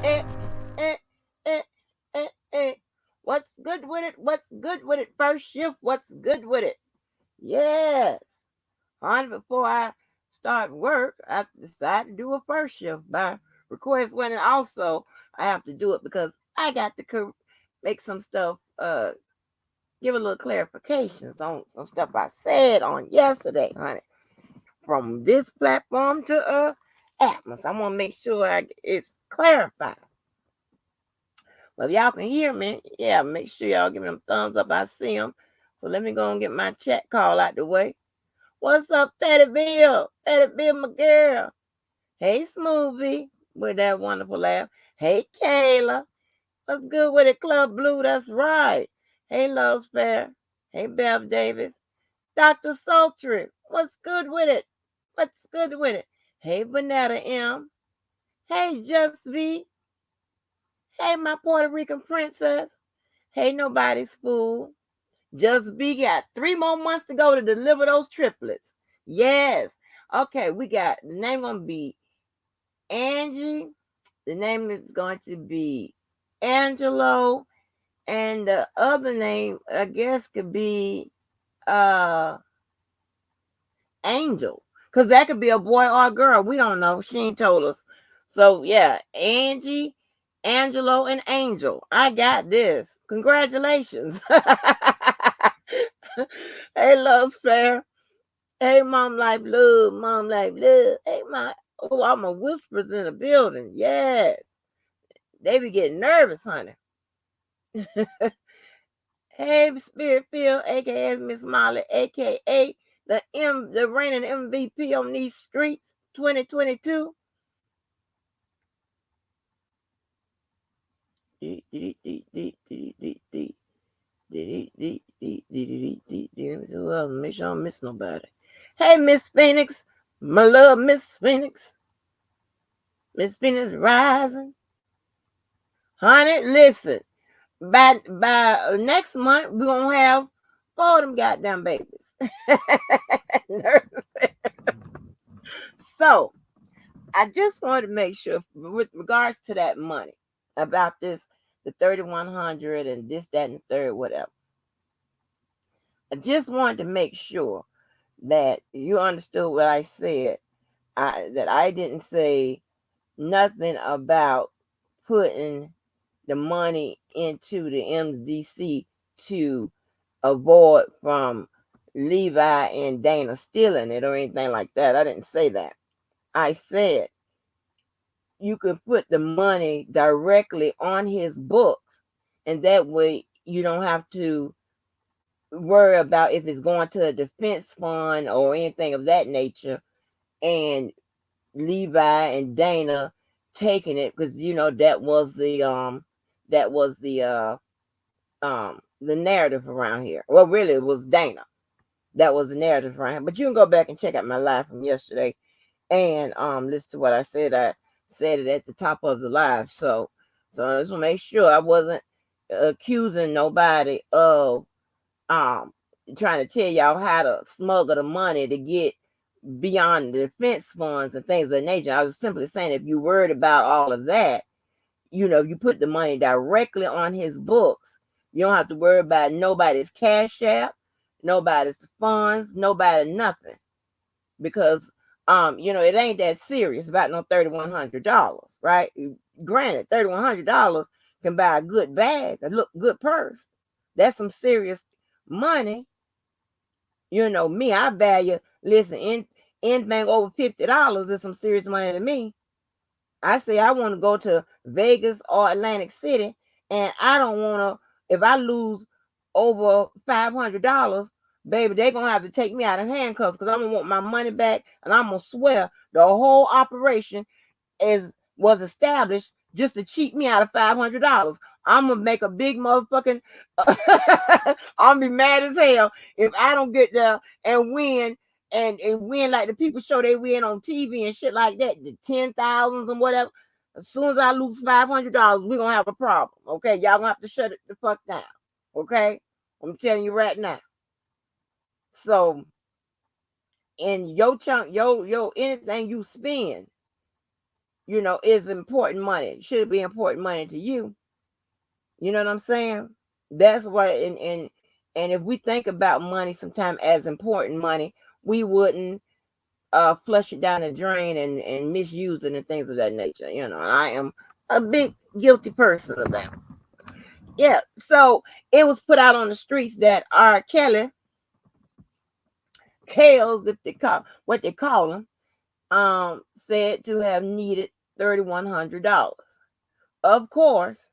Eh, eh, eh, eh. What's good with it? What's good with it? First shift, what's good with it? Yes. On before I start work, I decide to do a first shift by request when and also I have to do it because I got to make some stuff give a little clarifications on some stuff I said on yesterday, honey. From this platform to Atmos. I want to make sure it's clarified. Well, if y'all can hear me, yeah, make sure y'all give me them thumbs up. I see them. So let me go and get my chat call out the way. What's up, Fatty Bill? Fatty Bill, my girl. Hey, Smoothie, with that wonderful laugh. Hey, Kayla. What's good with it, Club Blue? That's right. Hey, Love's Fair. Hey, Bev Davis. Dr. Sultry. What's good with it? What's good with it? Hey, Vanetta M. Hey, Just V. Hey, my Puerto Rican princess. Hey, nobody's fool. Just be got 3 more months to go to deliver those triplets. Yes. Okay, we got the name gonna be Angie. The name is going to be Angelo. And the other name, I guess, could be uh Angel. Because that could be a boy or a girl. We don't know. She ain't told us. So yeah, Angie, Angelo, and Angel. I got this. Congratulations. Hey, Love's Fair. Hey, Mom Like Blue. Mom Like Blue. Hey, my. Oh, I'm a whispers in the building. Yes. They be getting nervous, honey. Hey, Spirit Field, aka Miss Molly, aka the reigning MVP on these streets, 2022. Well, make sure I don't miss nobody. Hey, Miss Phoenix, my love, Miss Phoenix, Miss Phoenix rising, honey. Listen, by next month we're gonna have 4 of them goddamn babies. So I just wanted to make sure with regards to that money about this, the 3,100 and this, that, and the third, whatever. I just wanted to make sure that you understood what I said. That I didn't say nothing about putting the money into the MDC to avoid from Levi and Dana stealing it or anything like that. I didn't say that. I said you could put the money directly on his books, and that way you don't have to worry about if it's going to a defense fund or anything of that nature, and Levi and Dana taking it because that was the narrative around here. Well, really, it was Dana. That was the narrative around here. But you can go back and check out my live from yesterday and listen to what I said. I said it at the top of the live. So I just want to make sure I wasn't accusing nobody of um trying to tell y'all how to smuggle the money to get beyond the defense funds and things of that nature. I was simply saying if you worried about all of that, you put the money directly on his books. You don't have to worry about nobody's cash app, nobody's funds, nobody nothing. Because it ain't that serious about no $3,100, right? Granted, $3,100 can buy a good bag, a look good purse. That's some serious money. Me, I value, listen, anything over $50 is some serious money to me. I say I want to go to Vegas or Atlantic City, and I don't want to. If I lose over $500, baby, they're gonna have to take me out of handcuffs because I'm gonna want my money back, and I'm gonna swear the whole operation was established just to cheat me out of $500. I'm gonna make a big motherfucking. I'm gonna be mad as hell if I don't get there and win and win like the people show they win on TV and shit like that, the 10,000s and whatever. As soon as I lose $500, we're gonna have a problem. Okay, y'all gonna have to shut it the fuck down. Okay, I'm telling you right now. So, in your chunk, anything you spend, is important money. It should be important money to you. You know what I'm saying? That's why, and if we think about money sometime as important money, we wouldn't flush it down the drain and misuse it and things of that nature. I am a big guilty person of that. Yeah, so it was put out on the streets that R. Kelly, Kales, if they call what they call him, said to have needed $3,100. Of course,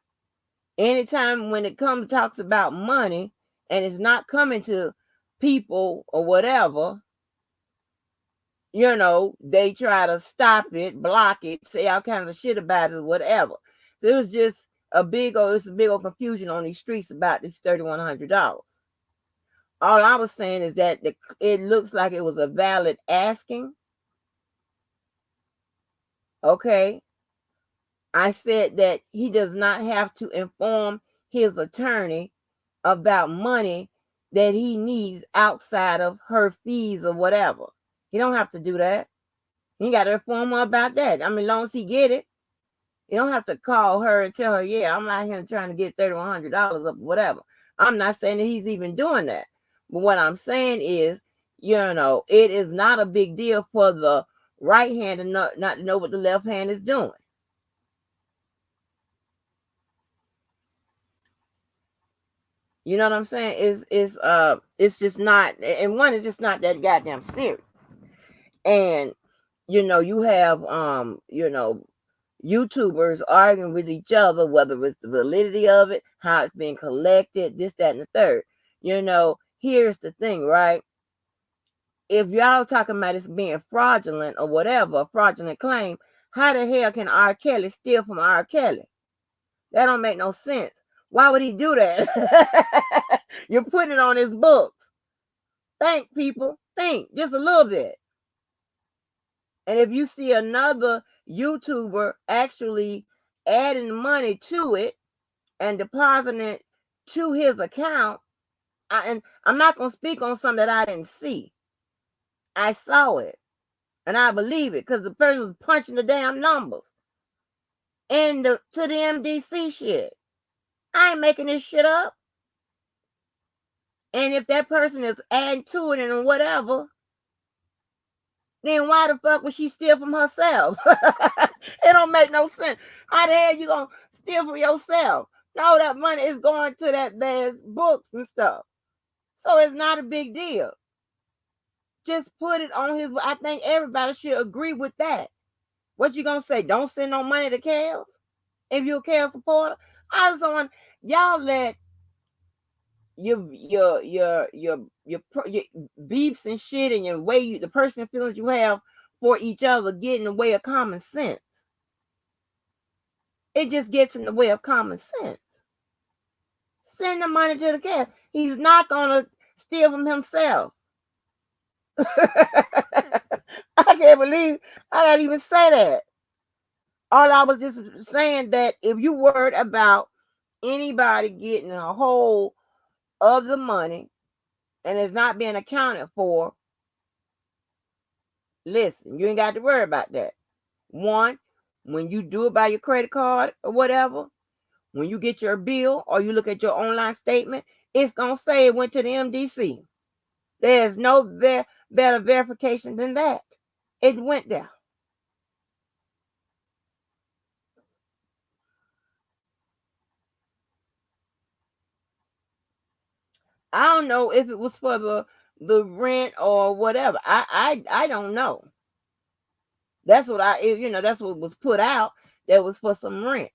anytime when it comes talks about money and it's not coming to people or whatever, they try to stop it, block it, say all kinds of shit about it, or whatever. So it was just it's a big old confusion on these streets about this $3,100. All I was saying is that it looks like it was a valid asking. Okay. I said that he does not have to inform his attorney about money that he needs outside of her fees or whatever. He don't have to do that. He got to inform her about that. I mean, as long as he get it, you don't have to call her and tell her, yeah, I'm out here trying to get $3,100 up, whatever. I'm not saying that he's even doing that. But what I'm saying is, it is not a big deal for the right hand to not to know what the left hand is doing. You know what I'm saying? It's just not, and one, it's just not that goddamn serious. And you have YouTubers arguing with each other, whether it's the validity of it, how it's being collected, this, that, and the third. Here's the thing, right? If y'all talking about it's being fraudulent or whatever, a fraudulent claim, how the hell can R. Kelly steal from R. Kelly? That don't make no sense. Why would he do that? You're putting it on his books. Think, people. Think just a little bit. And if you see another YouTuber actually adding money to it and depositing it to his account, and I'm not going to speak on something that I didn't see. I saw it. And I believe it because the person was punching the damn numbers to the MDC shit. I ain't making this shit up. And if that person is adding to it and whatever, then why the fuck would she steal from herself? It don't make no sense. How the hell you gonna steal from yourself? No, that money is going to that man's books and stuff. So it's not a big deal. Just put it on his. I think everybody should agree with that. What you gonna say? Don't send no money to Kales if you're a Kales supporter. I just want y'all let your beefs and shit and your way the personal feelings you have for each other get in the way of common sense. It just gets in the way of common sense. Send the money to the cat. He's not gonna steal from himself. I can't believe I gotta even say that. All I was just saying that if you worried about anybody getting a hold of the money and it's not being accounted for, listen, you ain't got to worry about that. One, when you do it by your credit card or whatever, when you get your bill or you look at your online statement, it's going to say it went to the MDC. There's no better verification than that. It went there. I don't know if it was for the rent or whatever. I don't know. That's what that's what was put out. That was for some rent.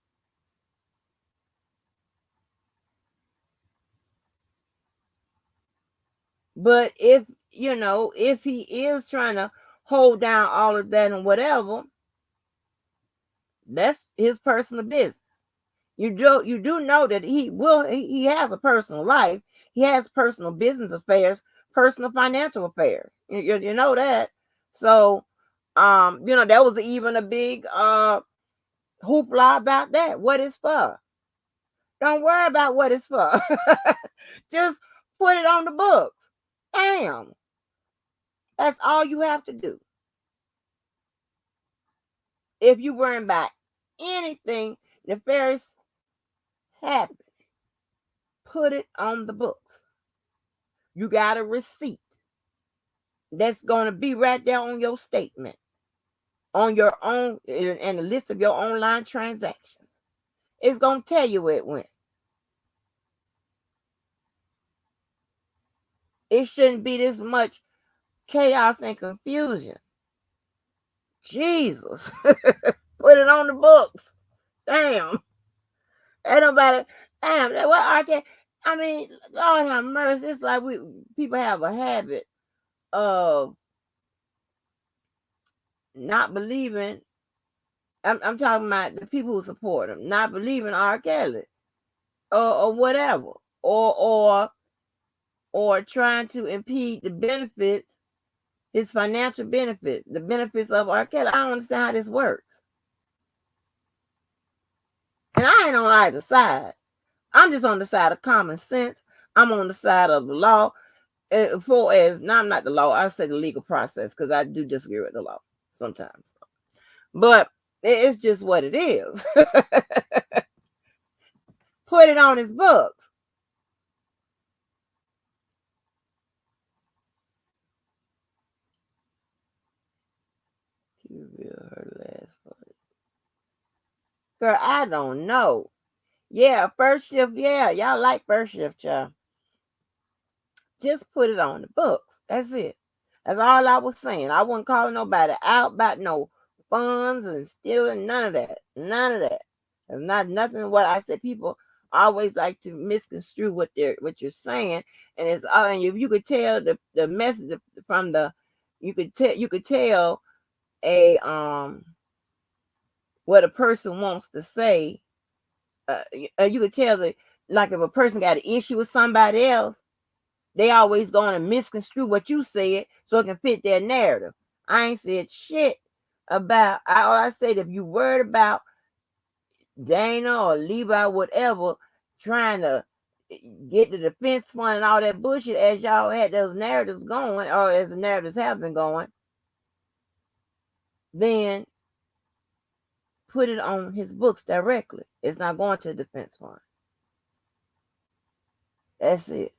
But if he is trying to hold down all of that and whatever, that's his personal business. You do know that he has a personal life. He has personal business affairs, personal financial affairs. You know that. So there was even a big hoopla about that. What it's for. Don't worry about what it's for. Just put it on the books. Damn. That's all you have to do. If you worrying about anything nefarious happen, put it on the books. You got a receipt that's going to be right there on your statement, on your own, and a list of your online transactions. It's going to tell you where it went. It shouldn't be this much chaos and confusion. Jesus. Put it on the books. Damn. Ain't nobody. Damn. What I I mean, Lord have mercy. It's like people have a habit of not believing. I'm talking about the people who support him, not believing R. Kelly or whatever, or trying to impede the benefits, his financial benefits, the benefits of R. Kelly. I don't understand how this works. And I ain't on either side. I'm just on the side of common sense. I'm on the side of the law. For as now, I'm not the law. I say the legal process because I do disagree with the law sometimes. But it's just what it is. Put it on his books. You reveal her last part. Girl, I don't know. Yeah, first shift. Yeah, y'all like first shift, y'all. Just put it on the books. That's it. That's all I was saying. I wasn't calling nobody out about no funds and stealing. None of that. None of that. It's not nothing what I said. People always like to misconstrue what you're saying, and it's and if you could tell the message from the, you could tell a what a person wants to say. You could tell that, like, if a person got an issue with somebody else, they always going to misconstrue what you said so it can fit their narrative. I ain't said shit about. All I said, if you worried about Dana or Levi, whatever, trying to get the defense fund and all that bullshit, as y'all had those narratives going, or as the narratives have been going, then put it on his books directly. It's not going to the defense fund. That's it.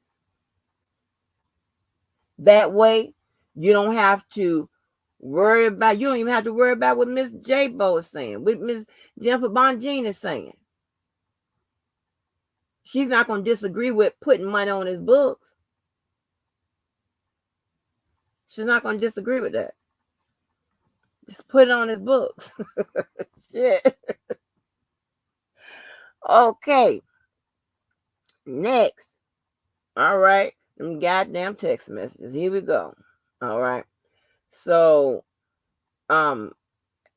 That way, you don't have to worry about. You don't even have to worry about what Miss J Bo is saying, what Miss Jennifer Bongine is saying. She's not going to disagree with putting money on his books. She's not going to disagree with that. Just put it on his books. Shit. Okay. Next. All right. Them goddamn text messages. Here we go. All right. So, after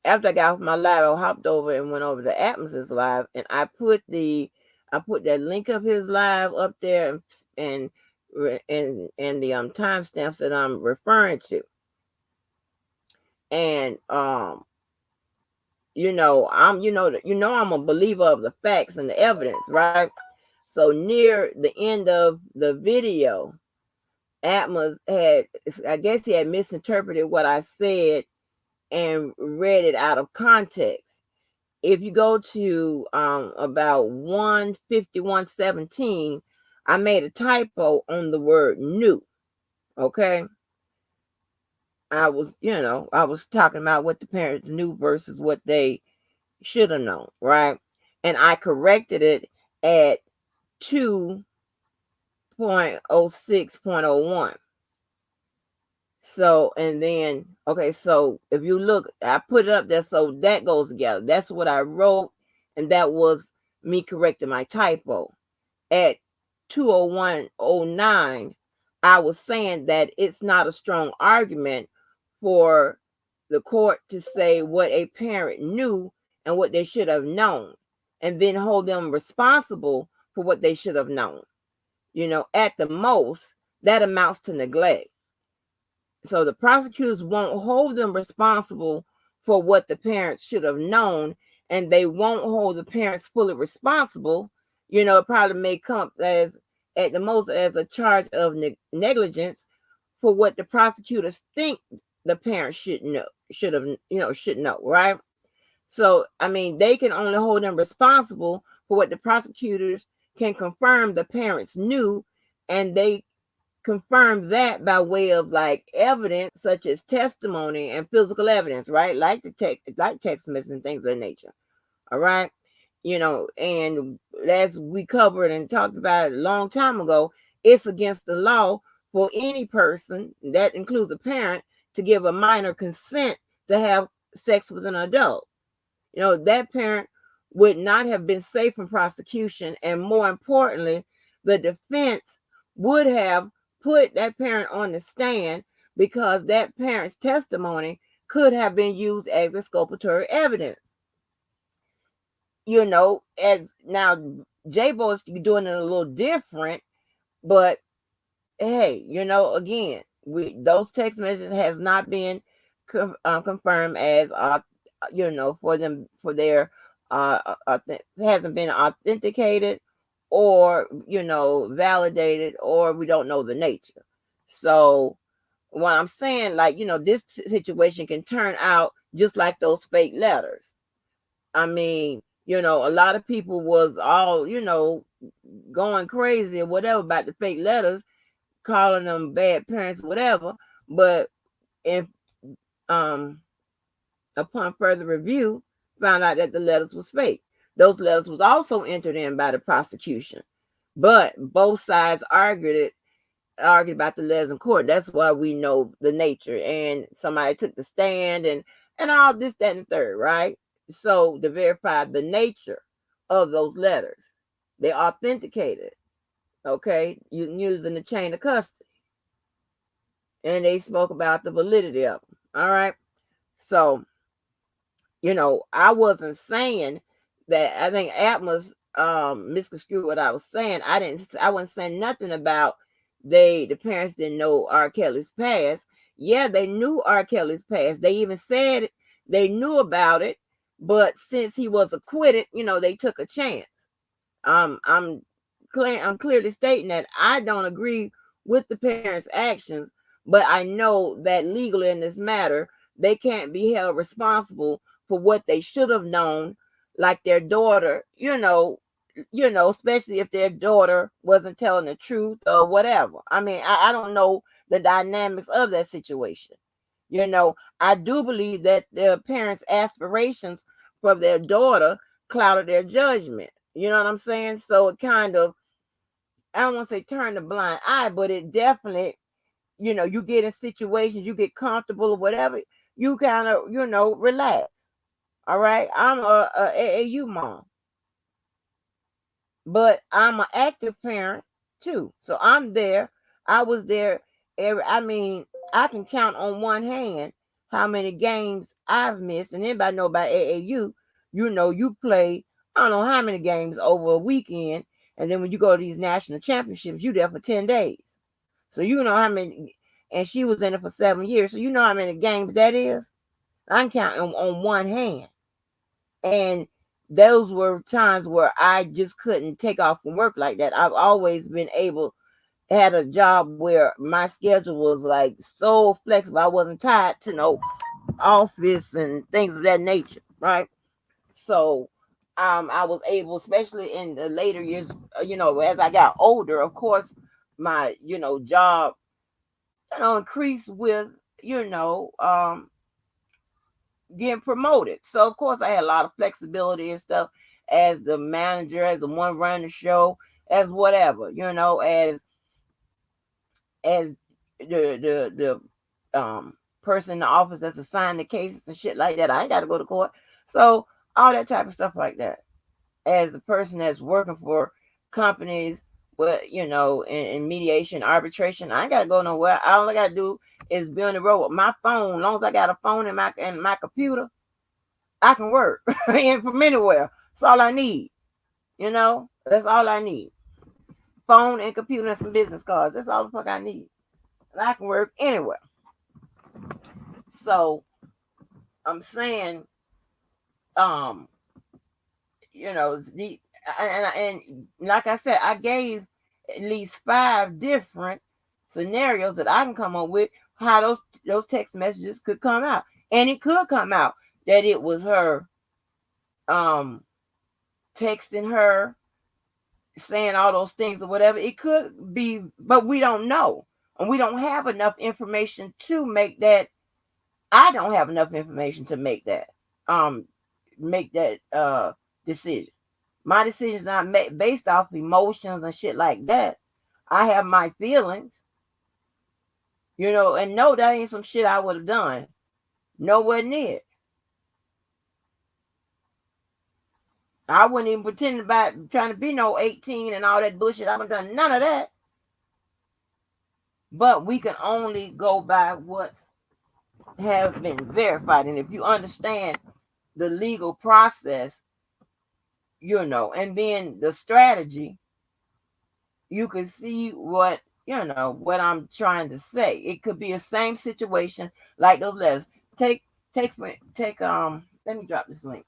I got off my live, I hopped over and went over to Atmos's live, and I put that link of his live up there, and the timestamps that I'm referring to. And I'm a believer of the facts and the evidence, right? So near the end of the video, Atmos I guess he had misinterpreted what I said and read it out of context. If you go to about 151:17, I made a typo on the word new. Okay. I was talking about what the parents knew versus what they should have known, right? And I corrected it at 2.06.01. So, and then, okay, so if you look, I put it up there, so that goes together. That's what I wrote, and that was me correcting my typo. At 2:01:09, I was saying that it's not a strong argument for the court to say what a parent knew and what they should have known, and then hold them responsible for what they should have known. At the most, that amounts to neglect. So the prosecutors won't hold them responsible for what the parents should have known, and they won't hold the parents fully responsible. It probably may come as, at the most, as a charge of negligence for what the prosecutors think the parents should know, right? So, I mean, they can only hold them responsible for what the prosecutors can confirm the parents knew, and they confirm that by way of like evidence such as testimony and physical evidence, right? Like text messages and things of that nature. All right. And as we covered and talked about it a long time ago, it's against the law for any person, that includes a parent, to give a minor consent to have sex with an adult. That parent would not have been safe from prosecution. And more importantly, the defense would have put that parent on the stand because that parent's testimony could have been used as exculpatory evidence. As now, J-Bo is doing it a little different, but hey, again, those text messages has not been confirmed as for their hasn't been authenticated or validated, or we don't know the nature. So what I'm saying, like, this situation can turn out just like those fake letters. I mean, a lot of people was all, going crazy or whatever about the fake letters, calling them bad parents, whatever. But if um upon further review, found out that the letters was fake. Those letters was also entered in by the prosecution, but both sides argued about the letters in court. That's why we know the nature. And somebody took the stand and all this, that, and the third, right? So to verify the nature of those letters, they authenticated. Okay, using the chain of custody, and they spoke about the validity of them. All right, so I wasn't saying that. I think Atmos misconstrued what I was saying. I wasn't saying nothing about the parents didn't know R. Kelly's past. Yeah, they knew R. Kelly's past. They even said they knew about it, but since he was acquitted, they took a chance. I'm clearly stating that I don't agree with the parents' actions, but I know that legally in this matter, they can't be held responsible for what they should have known, like their daughter, especially if their daughter wasn't telling the truth or whatever. I mean, I don't know the dynamics of that situation. I do believe that their parents' aspirations for their daughter clouded their judgment. You know what I'm saying? So it kind of, I don't want to say turn a blind eye, but it definitely, you get in situations, you get comfortable or whatever, you kind of, relax. All right. I'm a AAU mom, but I'm an active parent too. So I'm there. I was there. I mean, I can count on one hand how many games I've missed. And anybody know about AAU, you play, I don't know how many games over a weekend. And then when you go to these national championships, you there for 10 days. So you know how many, and she was in it for 7 years. So you know how many games that is. I can count on one hand. And those were times where I just couldn't take off from work like that. I've always been able, had a job where my schedule was like so flexible. I wasn't tied to no office and things of that nature, right? So I was able, especially in the later years, as I got older, of course, my, job, increased with, getting promoted. So of course I had a lot of flexibility and stuff as the manager, as the one running the show, as whatever, as the person in the office that's assigned the cases and shit like that. I ain't got to go to court. So all that type of stuff like that. As the person that's working for companies, in mediation, arbitration, I ain't got to go nowhere. All I got to do is be on the road with my phone. As long as I got a phone and my computer, I can work and from anywhere. That's all I need. That's all I need. Phone and computer and some business cards. That's all the fuck I need. And I can work anywhere. So I'm saying, um, and like I said, I gave at least 5 different scenarios that I can come up with how those text messages could come out. And it could come out that it was her um texting her, saying all those things or whatever. It could be, but we don't know. And we don't have enough information to make that. I don't have enough information to um make that decision. My decision's not based off emotions and shit like that. I have my feelings, and no, that ain't some shit I would have done. Nowhere near. I wouldn't even pretend about trying to be no 18 and all that bullshit. I haven't done none of that. But we can only go by what's have been verified. And if you understand the legal process, and then the strategy, you can see what I'm trying to say. It could be the same situation like those letters. Take let me drop this link.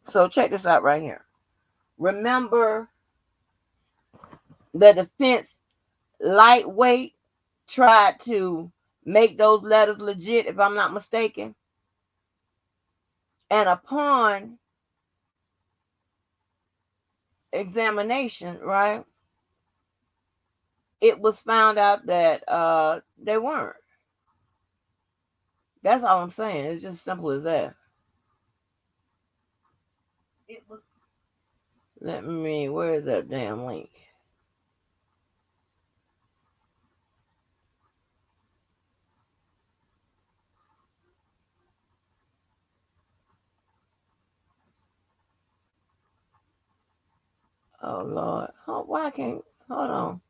So check this out right here. Remember the defense lightweight tried to make those letters legit, if I'm not mistaken. And upon examination, right, it was found out that they weren't. That's all I'm saying. It's just simple as that. Where is that damn link? Oh Lord, why can't? Hold on.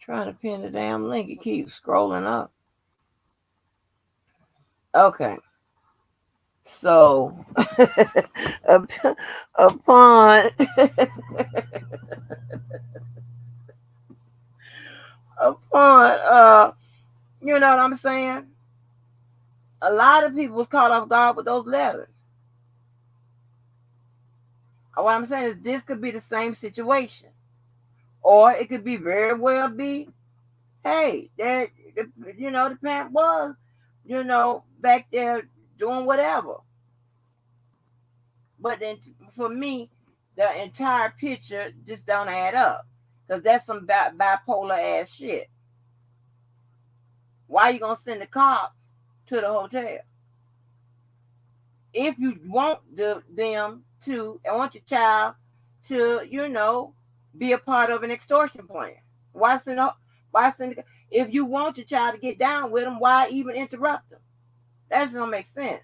Trying to pin the damn link. It keeps scrolling up. Okay. So upon upon you know what I'm saying? A lot of people was caught off guard with those letters. What I'm saying is this could be the same situation. Or it could be very well be, hey, the parent was, back there doing whatever. But then for me, the entire picture just don't add up. Because that's some bipolar ass shit. Why you gonna send the cops to the hotel? If you want them to, and want your child to, be a part of an extortion plan. Why send? Why send? If you want your child to get down with them, why even interrupt them? That doesn't make sense.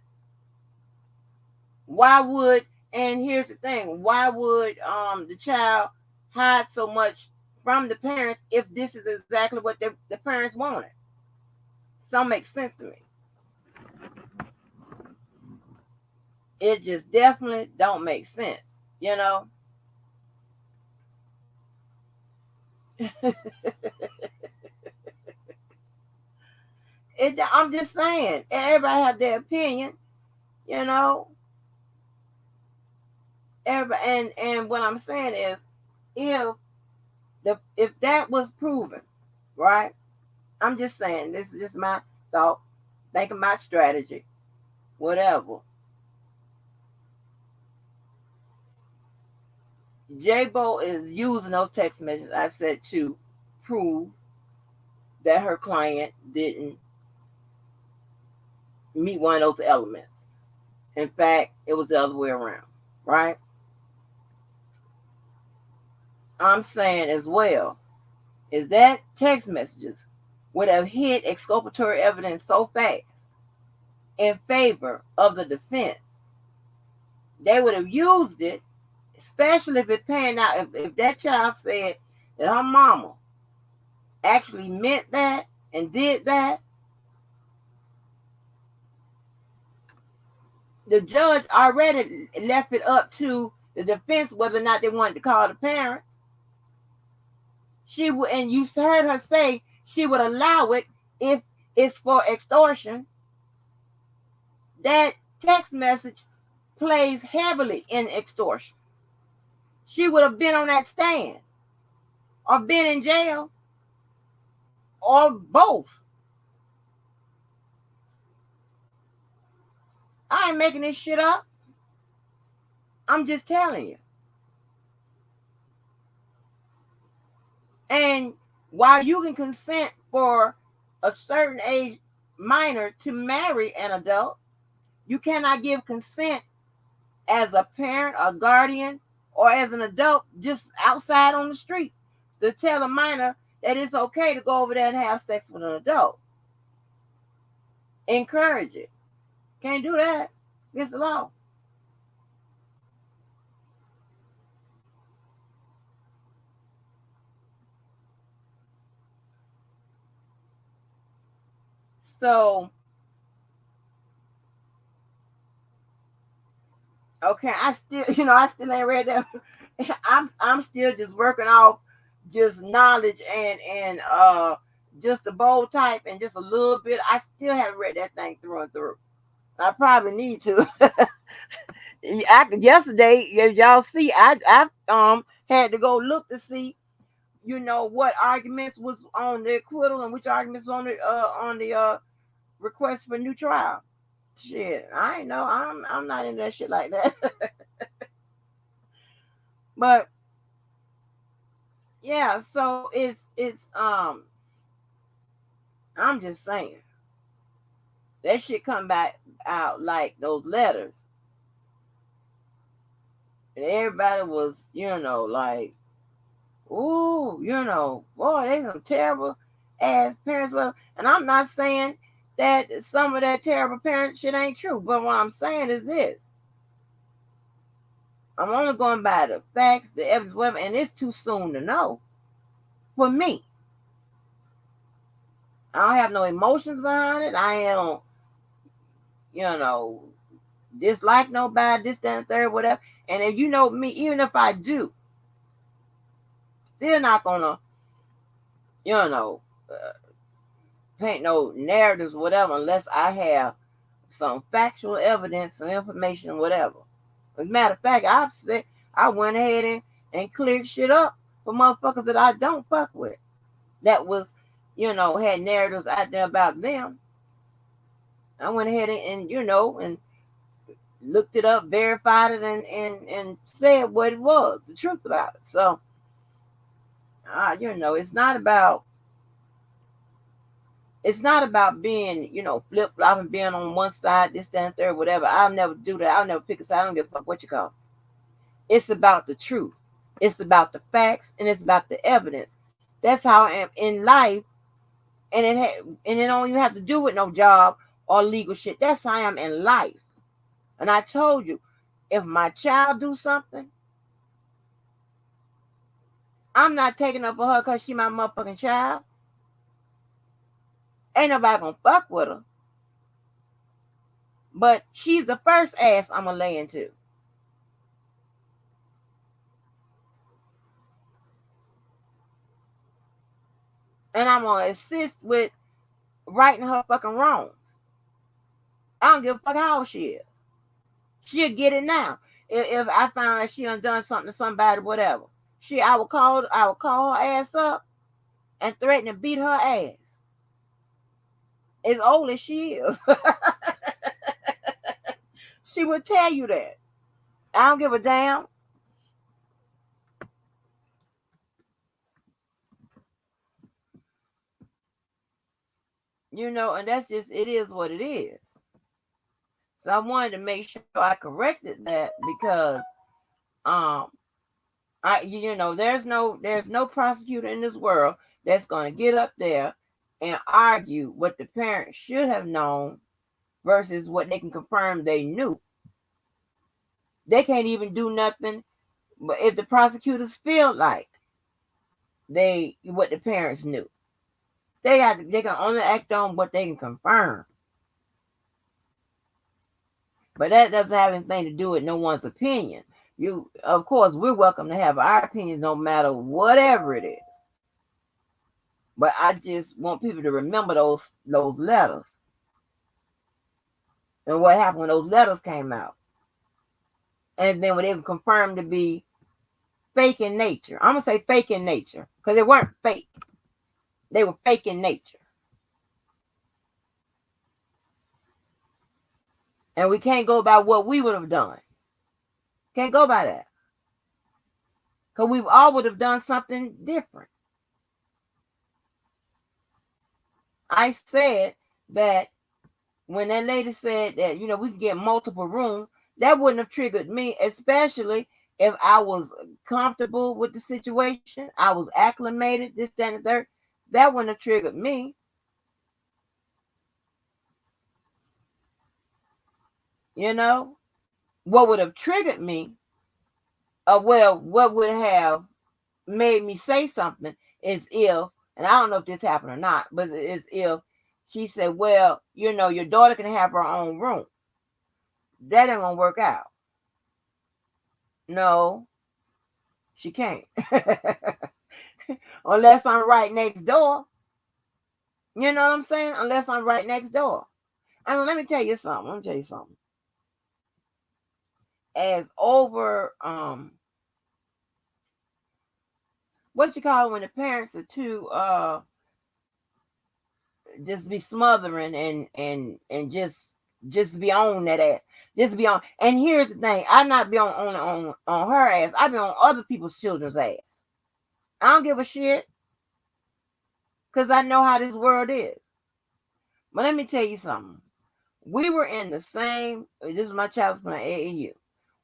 Why would? And here's the thing: why would the child hide so much from the parents if this is exactly what the parents wanted? Some makes sense to me. It just definitely don't make sense, I'm just saying, everybody have their opinion, you know. Everybody, and what I'm saying is, if if that was proven, right? I'm just saying, this is just my thought, thinking my strategy, whatever. J-Bo is using those text messages I said to prove that her client didn't meet one of those elements. In fact, it was the other way around, right? I'm saying as well is that text messages would have hit exculpatory evidence so fast in favor of the defense, they would have used it, especially if it panned out. If that child said that her mama actually meant that and did that, the judge already left it up to the defense whether or not they wanted to call the parents. She would, and you heard her say she would allow it if it's for extortion. That text message plays heavily in extortion. She would have been on that stand or been in jail or both. I ain't making this shit up. I'm just telling you. And while you can consent for a certain age minor to marry an adult, you cannot give consent as a parent, a guardian, or as an adult just outside on the street to tell a minor that it's okay to go over there and have sex with an adult. Encourage it. Can't do that. It's the law. So, okay, I still ain't read that. I'm still just working off just knowledge and just the bold type and just a little bit. I still haven't read that thing through and through. I probably need to. Yesterday, y'all see, I had to go look to see, what arguments was on the acquittal and which arguments on the request for new trial. Shit, I ain't know. I'm not in that shit like that. But yeah, so it's I'm just saying that shit come back out like those letters, and everybody was like, ooh, boy, they some terrible ass parents. Well, and I'm not saying that some of that terrible parent shit ain't true, but what I'm saying is this: I'm only going by the facts, the evidence, whatever, and it's too soon to know for me. I don't have no emotions behind it. I don't, you know, dislike nobody, this, that, and third, whatever. And if you know me, even if I do, still not gonna, you know, uh, paint no narratives, whatever, unless I have some factual evidence, some information, whatever. As a matter of fact, I went ahead and cleared shit up for motherfuckers that I don't fuck with. That was, had narratives out there about them. I went ahead and looked it up, verified it, and said what it was, the truth about it. So, it's not about being, flip flopping, being on one side, this, that, and third, whatever. I'll never do that. I'll never pick a side. I don't give a fuck what you call it. It's about the truth. It's about the facts, and it's about the evidence. That's how I am in life, and it don't even have to do with no job or legal shit. That's how I am in life. And I told you, if my child do something, I'm not taking up for her because she my motherfucking child. Ain't nobody gonna fuck with her. But she's the first ass I'm gonna lay into. And I'm gonna assist with righting her fucking wrongs. I don't give a fuck how old she is. She'll get it now. If I found that she done something to somebody, whatever. I would call her ass up and threaten to beat her ass. As old as she is. She would tell you that. I don't give a damn. And that's just, it is what it is. So I wanted to make sure I corrected that because there's no prosecutor in this world that's going to get up there and argue what the parents should have known versus what they can confirm they knew. They can't even do nothing, but if the prosecutors feel like what the parents knew, they can only act on what they can confirm. But that doesn't have anything to do with no one's opinion. Of course, we're welcome to have our opinions no matter whatever it is. But I just want people to remember those letters and what happened when those letters came out. And then when they were confirmed to be fake in nature. I'm going to say fake in nature because they weren't fake. They were fake in nature. And we can't go by what we would have done. Can't go by that. Because we all would have done something different. I said that when that lady said that, we could get multiple rooms, that wouldn't have triggered me, especially if I was comfortable with the situation, I was acclimated, this, that, and the third. That wouldn't have triggered me. What would have triggered me, what would have made me say something is if, and I don't know if this happened or not, but it's if she said, well, your daughter can have her own room. That ain't gonna work out. No, she can't. Unless I'm right next door. You know what I'm saying? Unless I'm right next door. And let me tell you something. As over what you call it when the parents are too just be smothering and just be on that ass. Just be on. And here's the thing, I not be on her ass. I be on other people's children's ass. I don't give a shit. Because I know how this world is. But let me tell you something. We were in the same, this is my child's plan AAU.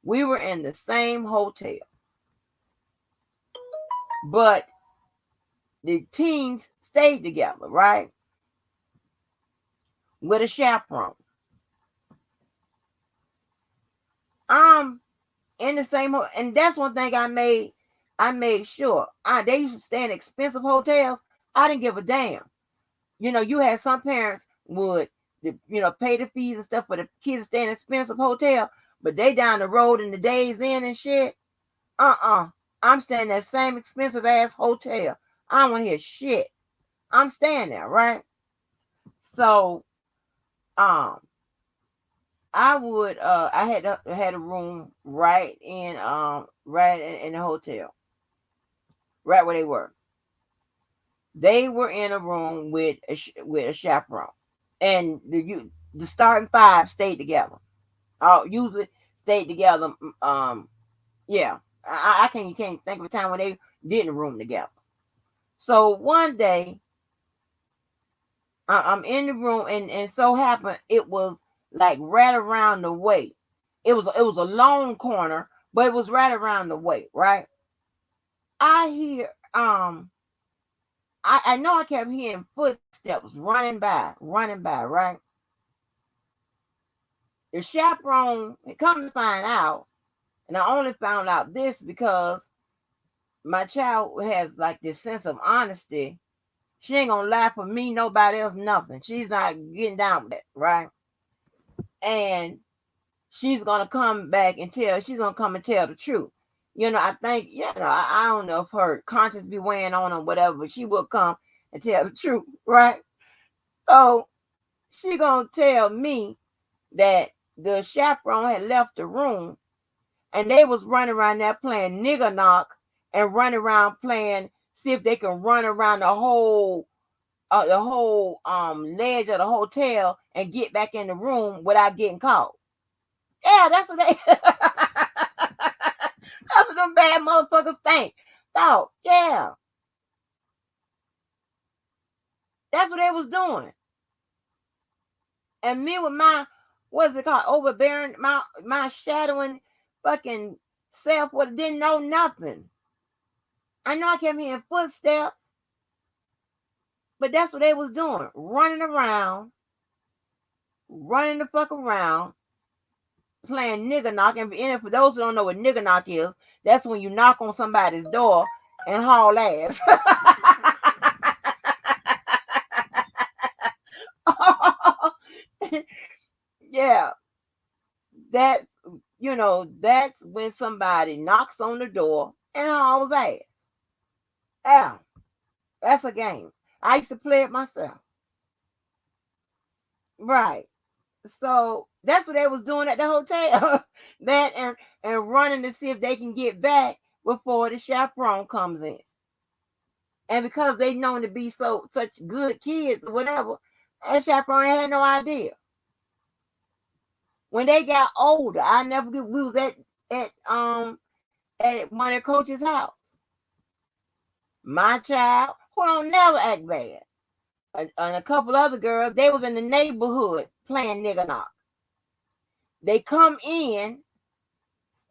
We were in the same hotel. But the teens stayed together, right? With a chaperone. In the same, and that's one thing I made sure. They used to stay in expensive hotels. I didn't give a damn. You had some parents would, pay the fees and stuff for the kids to stay in an expensive hotel, but they down the road in the Days Inn and shit. I'm staying in that same expensive ass hotel. I don't want to hear shit. I'm staying there, right? So, I had a room right in the hotel, right where they were. They were in a room with a chaperone, and the starting five stayed together. Usually stayed together. Yeah, I can't think of a time when they didn't room together. So one day, I'm in the room, and so happened it was like right around the way. It was a long corner, but it was right around the way, right? I hear I know I kept hearing footsteps running by, right? The chaperone, come to find out, and I only found out this because my child has like this sense of honesty. She ain't gonna lie for me, nobody else, nothing. She's not getting down with it, right? And she's gonna come back and she's gonna come and tell the truth. I think, I don't know if her conscience be weighing on or whatever, but she will come and tell the truth, right? So she gonna tell me that the chaperone had left the room and they was running around there playing nigger knock and running around playing, see if they can run around the whole ledge of the hotel and get back in the room without getting caught. Yeah, that's what they that's what them bad motherfuckers think. Thought, yeah. That's what they was doing. And me with my, what's it called? Overbearing, my shadowing fucking self what didn't know nothing. I know I kept hearing footsteps, but that's what they was doing. Running the fuck around, playing nigger knock. And for those who don't know what nigger knock is, that's when you knock on somebody's door and haul ass. Yeah, that's that's when somebody knocks on the door and hauls ass. Yeah, that's a game. I used to play it myself. Right. So that's what they was doing at the hotel. That and running to see if they can get back before the chaperone comes in. And because they known to be such good kids or whatever, that chaperone had no idea. When they got older, I never get. We was at at at one of the coach's house. My child, who don't never act bad, and a couple other girls, they was in the neighborhood playing nigga knock. They come in,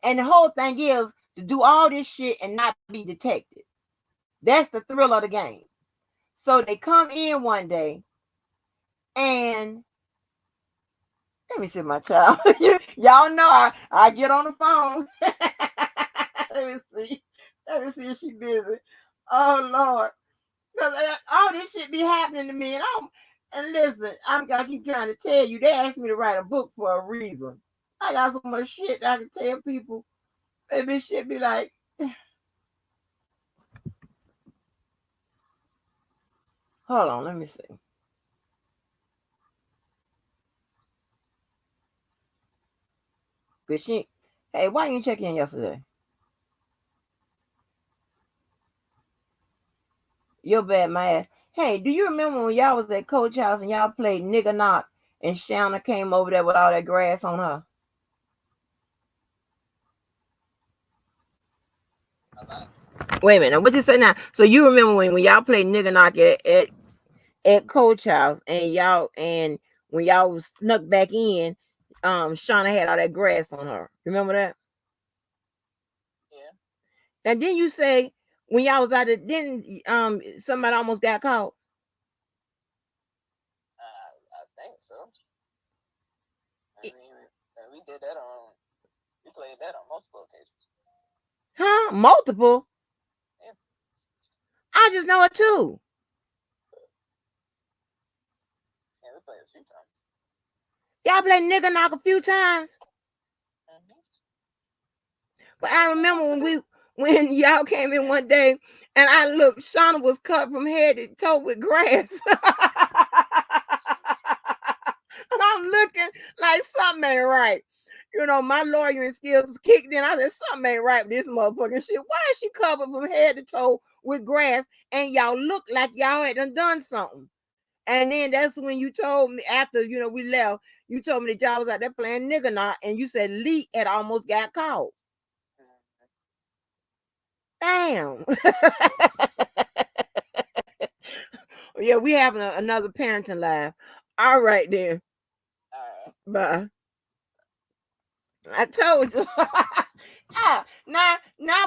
and the whole thing is to do all this shit and not be detected. That's the thrill of the game. So they come in one day, and let me see my child. Y'all know I get on the phone. Let me see. Let me see if she busy. Oh Lord, because all this shit be happening to me, and listen, I keep trying to tell you. They asked me to write a book for a reason. I got so much shit that I can tell people. Maybe shit be like, hold on, let me see. Cause she, hey, why you check in yesterday? You're bad, my ass. Hey, do you remember when y'all was at Coach House and y'all played nigga knock and Shauna came over there with all that grass on her? Wait a minute, what you say now? So you remember when y'all played nigga knock at Coach House and when y'all was snuck back in, Shauna had all that grass on her. Remember that? Yeah. And then you say when y'all was out there, didn't somebody almost got caught? I think so. I mean, we did that we played that on multiple occasions. Huh? Multiple? Yeah. I just know it too. Yeah, we played a few times. Y'all played nigga knock a few times. Mm-hmm. But I remember when y'all came in one day and I looked, Shauna was cut from head to toe with grass. And I'm looking like something ain't right. You know, my lawyering skills kicked in. I said, something ain't right with this motherfucking shit. Why is she covered from head to toe with grass and y'all look like y'all had done something? And then that's when you told me after, we left, you told me that y'all was out there playing nigga knock and you said Lee had almost got caught. Damn. Yeah, we having another parenting live. All right then. Bye. I told you. Yeah. Now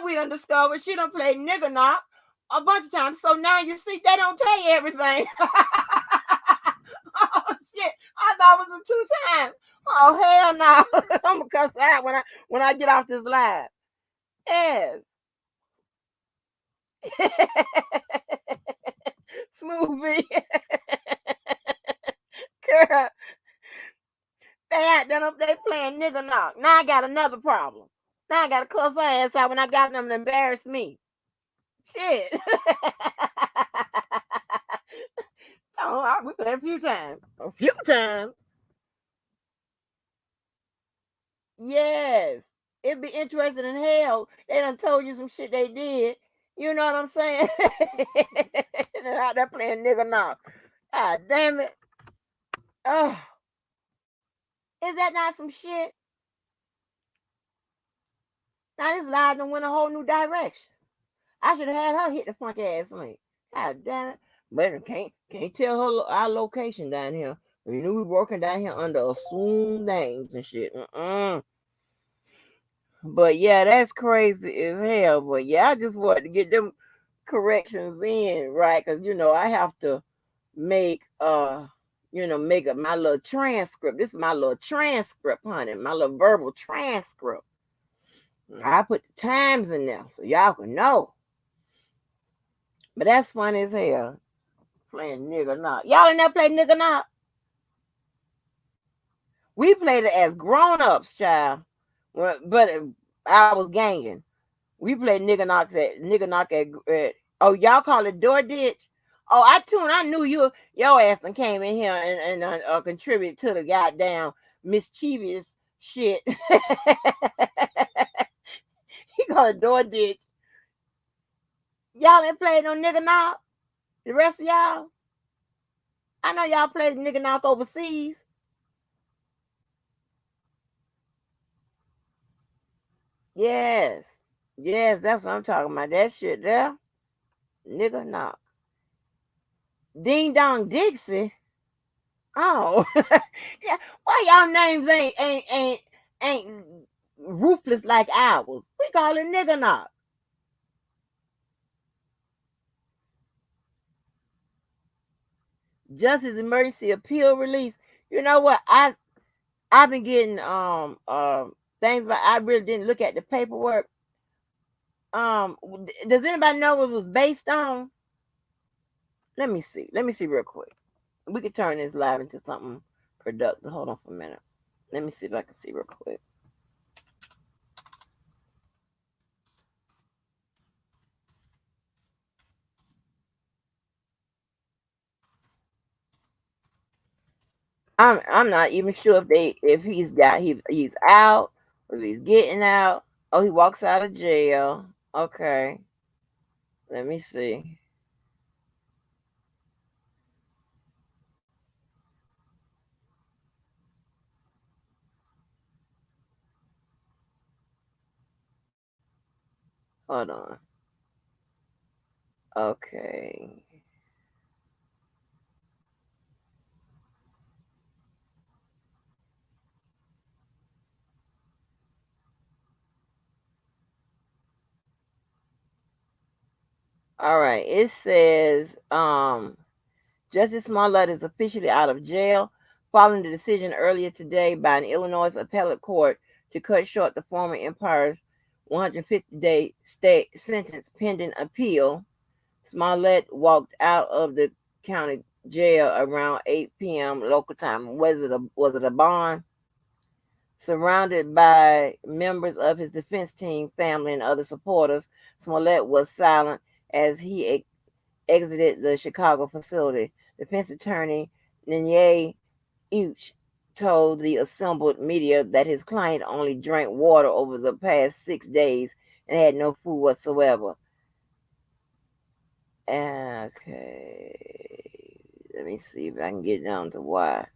we done discovered she done played nigga knock a bunch of times. So now you see they don't tell you everything. Oh shit. I thought it was a 2 times. Oh hell no. I'm gonna cuss out when I get off this live. Yes. Smooth B. Girl, they playing nigga knock. Now I got another problem. Now I gotta cuss her ass out when I got them to embarrass me. Shit. Oh, we played a few times. A few times. Yes. It'd be interesting in hell. They done told you some shit they did. You know what I'm saying? They're out there playing nigga knock. God damn it. Oh, is that not some shit? Now this live done went a whole new direction. I should have had her hit the funk ass link. God damn it. But can't tell her our location down here. You knew we working down here under assumed names and shit. But yeah, that's crazy as hell. But yeah, I just wanted to get them corrections in, right? Because I have to make make up my little transcript. This is my little transcript, honey. My little verbal transcript. I put the times in there so y'all can know. But that's funny as hell. Playing nigga knock. Y'all in there play nigga knock? We played it as grown-ups, child. But I was ganging. We played nigga knock at oh, y'all call it door ditch? Oh, I knew your ass and came in here and contributed to the goddamn mischievous shit. He called it door ditch. Y'all ain't played no nigga knock? The rest of y'all? I know y'all played nigga knock overseas. Yes. Yes, that's what I'm talking about. That shit there. Nigga knock. Ding dong Dixie. Oh. Yeah. Why y'all names ain't ruthless like ours? We call it nigga knock. Justice emergency appeal release. You know what? I've been getting things, but I really didn't look at the paperwork. Does anybody know what it was based on? Let me see. Let me see real quick. We could turn this live into something productive. Hold on for a minute. Let me see if I can see real quick. I'm not even sure if he's out or if he's getting out. Oh, he walks out of jail. Okay. Let me see. Hold on. Okay. All right. It says Justice Smollett is officially out of jail following the decision earlier today by an Illinois appellate court to cut short the former Empire's 150-day state sentence pending appeal. Smollett walked out of the county jail around 8 p.m. local time. Was it a bond? Surrounded by members of his defense team, family, and other supporters, Smollett was silent as he exited the Chicago facility. Defense attorney Nene Uch told the assembled media that his client only drank water over the past 6 days and had no food whatsoever. Okay, let me see if I can get down to why.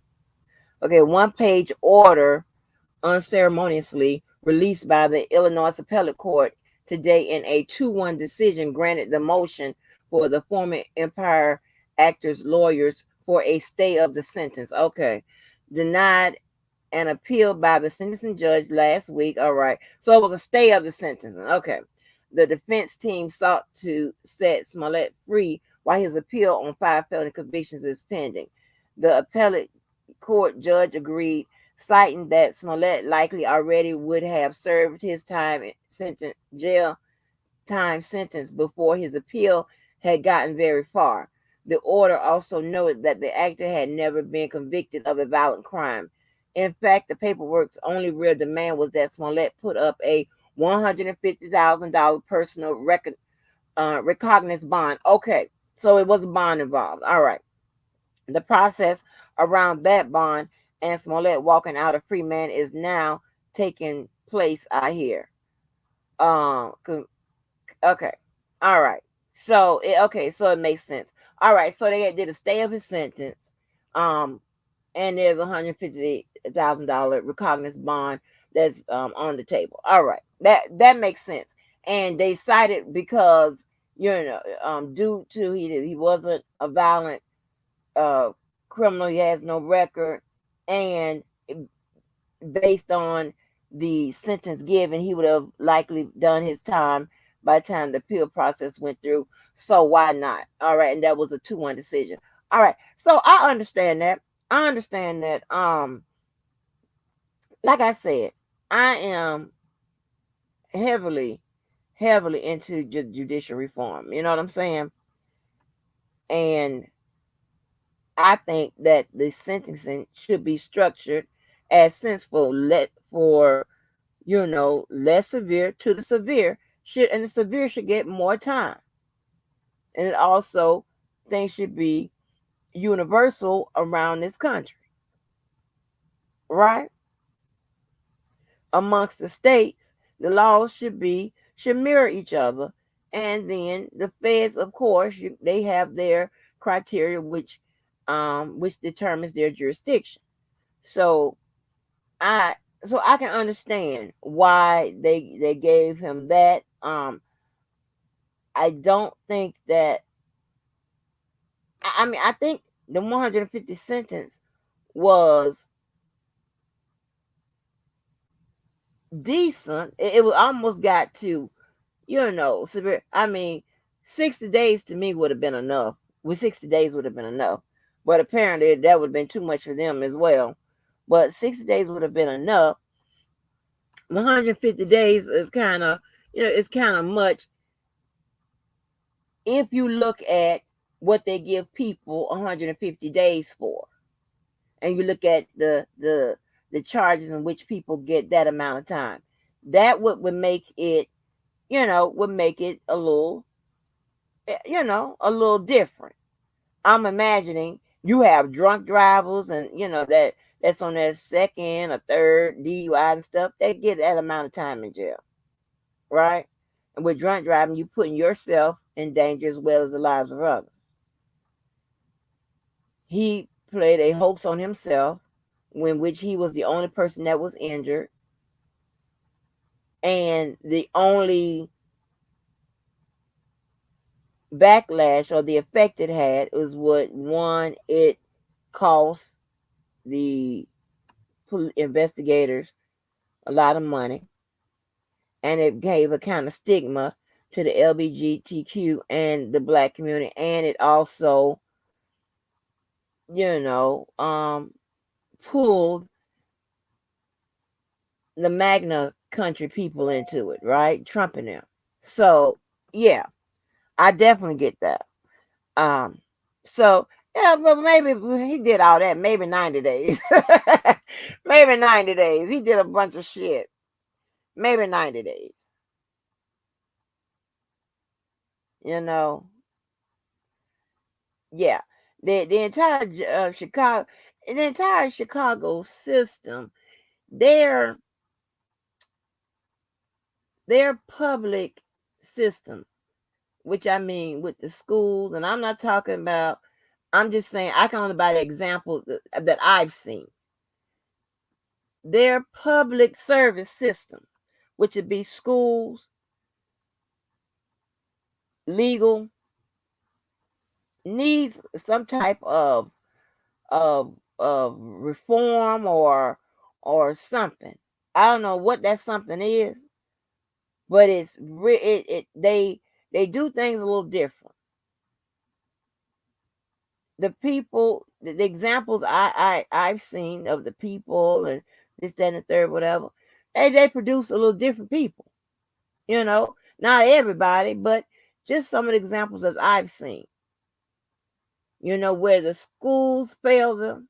Okay, one-page order unceremoniously released by the Illinois Appellate Court today in a 2-1 decision granted the motion for the former Empire actors' lawyers for a stay of the sentence. Okay. Denied an appeal by the sentencing judge last week. All right. So it was a stay of the sentence. Okay. The defense team sought to set Smollett free while his appeal on 5 felony convictions is pending. The appellate court judge agreed, citing that Smollett likely already would have served his jail time sentence before his appeal had gotten very far. The order also noted that the actor had never been convicted of a violent crime. In fact, the paperwork's only real demand was that Smollett put up a $150,000 personal recognizance bond. Okay, so it was a bond involved. All right. The process around that bond and Smollett walking out a free man is now taking place, I hear. Um, okay, all right. So it makes sense. All right, so they did a stay of his sentence, um, and there's $150,000 recognizance bond that's on the table. All right, that makes sense. And they cited because due to he wasn't a violent uh, criminal. He has no record, and based on the sentence given, he would have likely done his time by the time the appeal process went through. So why not? All right, and that was a 2-1 decision. All right, so I understand that. I understand that. Like I said, I am heavily, heavily into judicial reform. You know what I'm saying? And I think that the sentencing should be structured as sensible, for less severe to the severe and the severe should get more time. And it also things should be universal around this country, right? Amongst the states, the laws should mirror each other, and then the feds, of course, they have their criteria, which determines their jurisdiction. So I So I can understand why they gave him that. I don't think that. I mean, I think the 150 sentence was decent. It was almost got to, severe. I mean, 60 days to me would have been enough. With 60 days would have been enough. But apparently that would have been too much for them as well. But 60 days would have been enough. 150 days is kind of, it's kind of much if you look at what they give people 150 days for. And you look at the charges in which people get that amount of time. That would make it, would make it a little different. I'm imagining you have drunk drivers and that's on their second or third DUI and stuff. They get that amount of time in jail, right? And with drunk driving, you putting yourself in danger as well as the lives of others. He played a hoax on himself, in which he was the only person that was injured, and the only backlash or the effect it had was what one it cost the investigators a lot of money, and it gave a kind of stigma to the LGBTQ and the black community, and it also, you know, pulled the Magna country people into it, right? Trump and them. So yeah, I definitely get that. Um, so yeah, but maybe he did all that. Maybe 90 days. Maybe 90 days. He did a bunch of shit. Maybe 90 days. You know, yeah. The entire Chicago system, their their public system, which I mean with the schools, and I'm not talking about. I'm just saying I can only buy the examples that I've seen. Their public service system, which would be schools, legal, needs some type of reform or something. I don't know what that something is, but they do things a little different. The people, the examples I've seen of the people and this, that, and the third, whatever, they produce a little different people. Not everybody, but just some of the examples that I've seen. Where the schools fail them,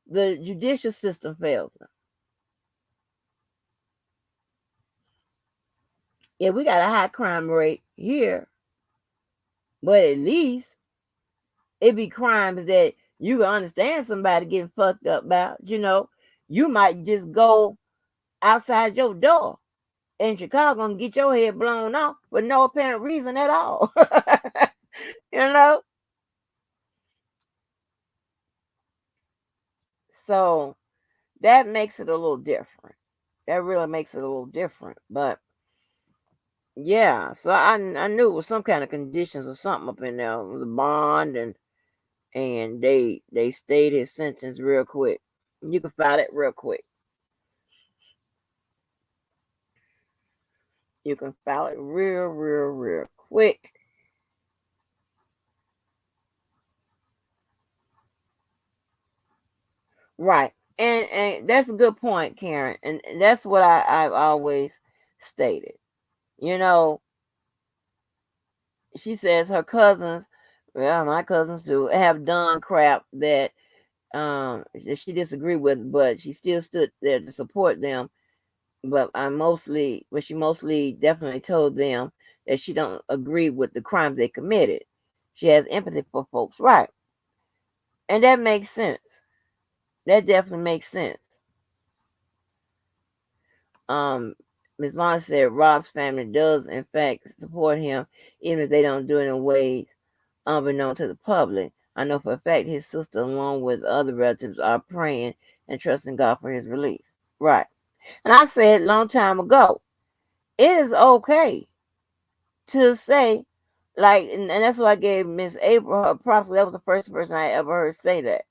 the judicial system fails them. Yeah, we got a high crime rate here, but at least it be crimes that you can understand somebody getting fucked up about. You might just go outside your door in Chicago and get your head blown off for no apparent reason at all. you know? So that makes it a little different. That really makes it a little different. But yeah, so I knew it was some kind of conditions or something up in there, the bond, and they stayed his sentence real quick. You can file it real quick. You can file it real quick. Right. And that's a good point, Karen. And that's what I've always stated. You know, she says her cousins, well, my cousins too, have done crap that she disagreed with, but she still stood there to support them. But she mostly definitely told them that she don't agree with the crimes they committed. She has empathy for folks, right? And that makes sense. That definitely makes sense. Um, Ms. Vaughn said Rob's family does in fact support him, even if they don't do it in ways unbeknown to the public. I know for a fact his sister, along with other relatives, are praying and trusting God for his release. Right. And I said a long time ago, it is okay to say, like, and that's why I gave Miss April her props. That was the first person I ever heard say that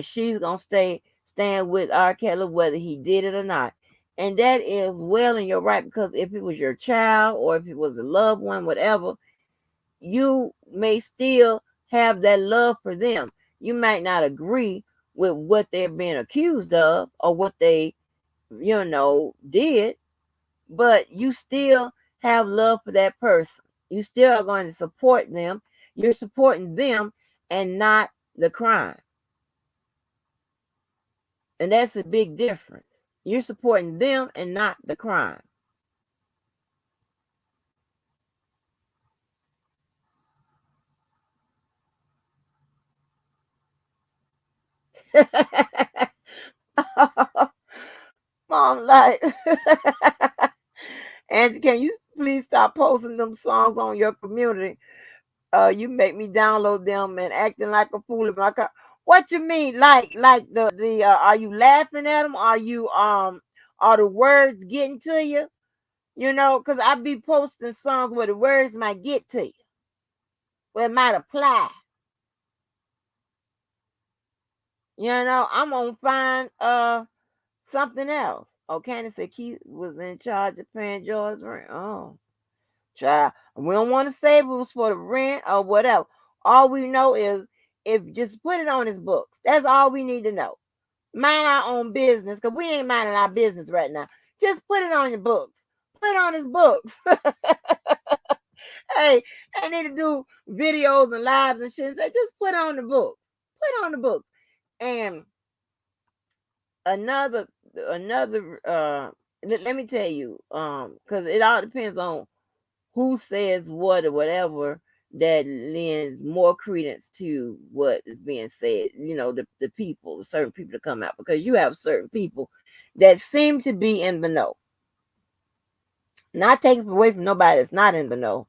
she's gonna stand with R. Kelly whether he did it or not. And that is well in your right, because if it was your child or if it was a loved one, whatever, you may still have that love for them. You might not agree with what they're being accused of or what they, did, but you still have love for that person. You still are going to support them. You're supporting them and not the crime. And that's a big difference. You're supporting them and not the crime. Mom, like, and can you please stop posting them songs on your community? You make me download them and acting like a fool in my car. What you mean? Like the are you laughing at them? Are the words getting to you? Because I be posting songs where the words might get to you, where it might apply. I'm gonna find something else. Oh, Candace said Keith was in charge of paying George's rent. Oh, child. We don't want to say if it was for the rent or whatever. All we know is if just put it on his books. That's all we need to know. Mind our own business, because we ain't minding our business right now. Just put it on your books. Put it on his books. Hey, I need to do videos and lives and shit. And say, just put it on the books. Put it on the books. And another let me tell you, because it all depends on who says what or whatever that lends more credence to what is being said. The people, the certain people to come out, because you have certain people that seem to be in the know. Not taking away from nobody that's not in the know,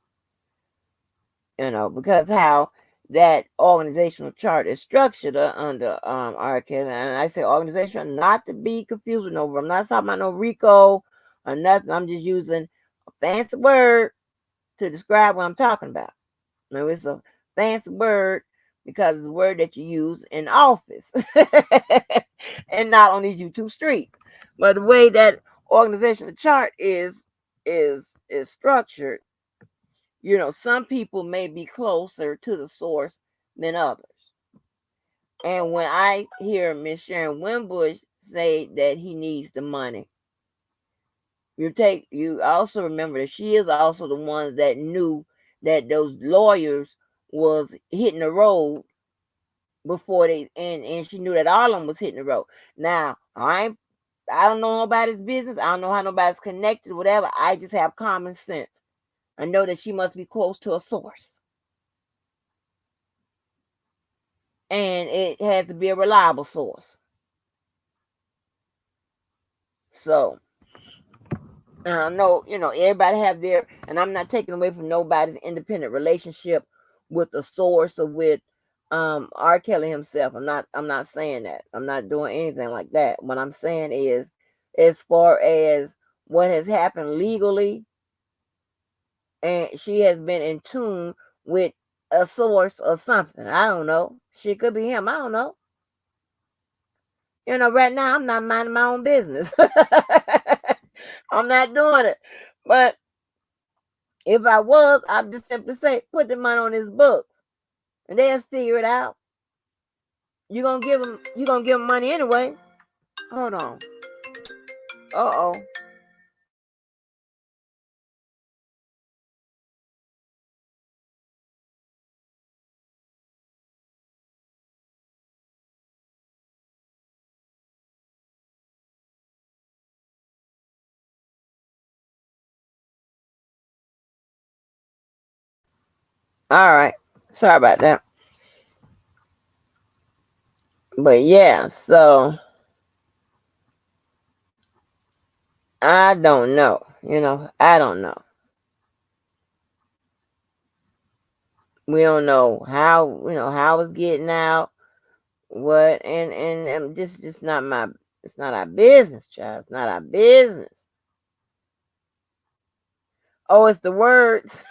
because how that organizational chart is structured under RK. And I say organization not to be confused with no. I'm not talking about no RICO or nothing. I'm just using a fancy word to describe what I'm talking about. No, it's a fancy word because it's a word that you use in office and not on these YouTube streets. But the way that organizational chart is structured, some people may be closer to the source than others. And when I hear Miss Sharon Wimbush say that he needs the money, you also remember that she is also the one that knew that those lawyers was hitting the road before and she knew that all of them was hitting the road. Now, I don't know nobody's business. I don't know how nobody's connected, whatever. I just have common sense. I know that she must be close to a source. And it has to be a reliable source. So I don't know, everybody have their, and I'm not taking away from nobody's independent relationship with the source or with R. Kelly himself. I'm not saying that. I'm not doing anything like that. What I'm saying is, as far as what has happened legally, and she has been in tune with a source or something. I don't know. She could be him. I don't know. Right now I'm not minding my own business. I'm not doing it. But if I was, I'd just simply say, put the money on his books, and they'll figure it out. You gonna give him money anyway. Hold on. Uh oh. All right. Sorry about that. But yeah, so I don't know. I don't know. We don't know how how it's getting out. What and this just not my It's not our business, child. It's not our business. Oh, it's the words.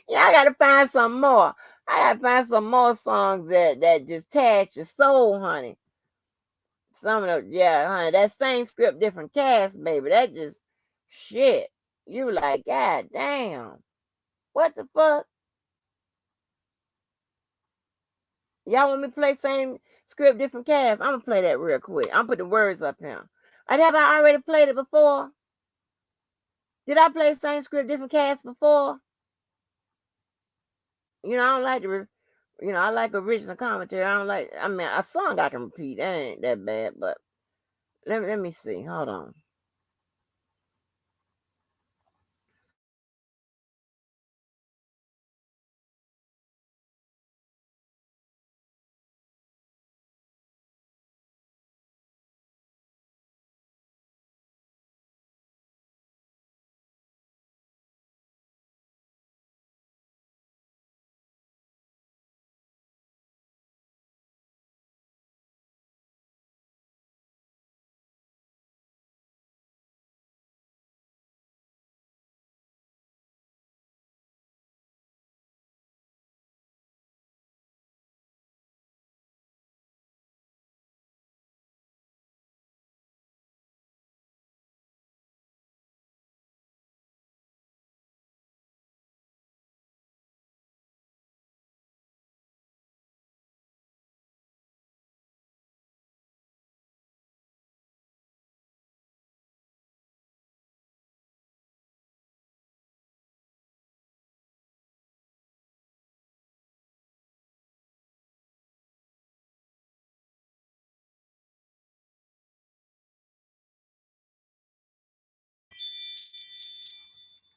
Yeah, I gotta find some more. I gotta find some more songs that just touch your soul, honey. Some of the yeah, honey, that same script, different cast, baby. That just shit. You like, God damn. What the fuck? Y'all want me to play same script, different cast? I'm gonna play that real quick. I'm gonna put the words up here. And have I already played it before? Did I play same script, different cast before? You know, I don't like I like original commentary. I don't like. I mean, a song I can repeat. That ain't that bad. But let me see. Hold on.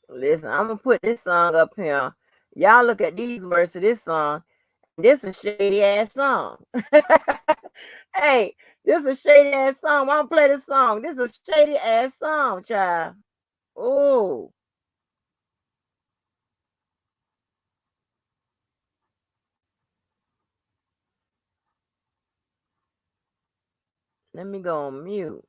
Listen, I'm gonna put this song up here. Y'all look at these words of this song. This a shady ass song. Hey, this a shady ass song. Why don't play this song? This is a shady ass song, child. Oh, let me go on mute.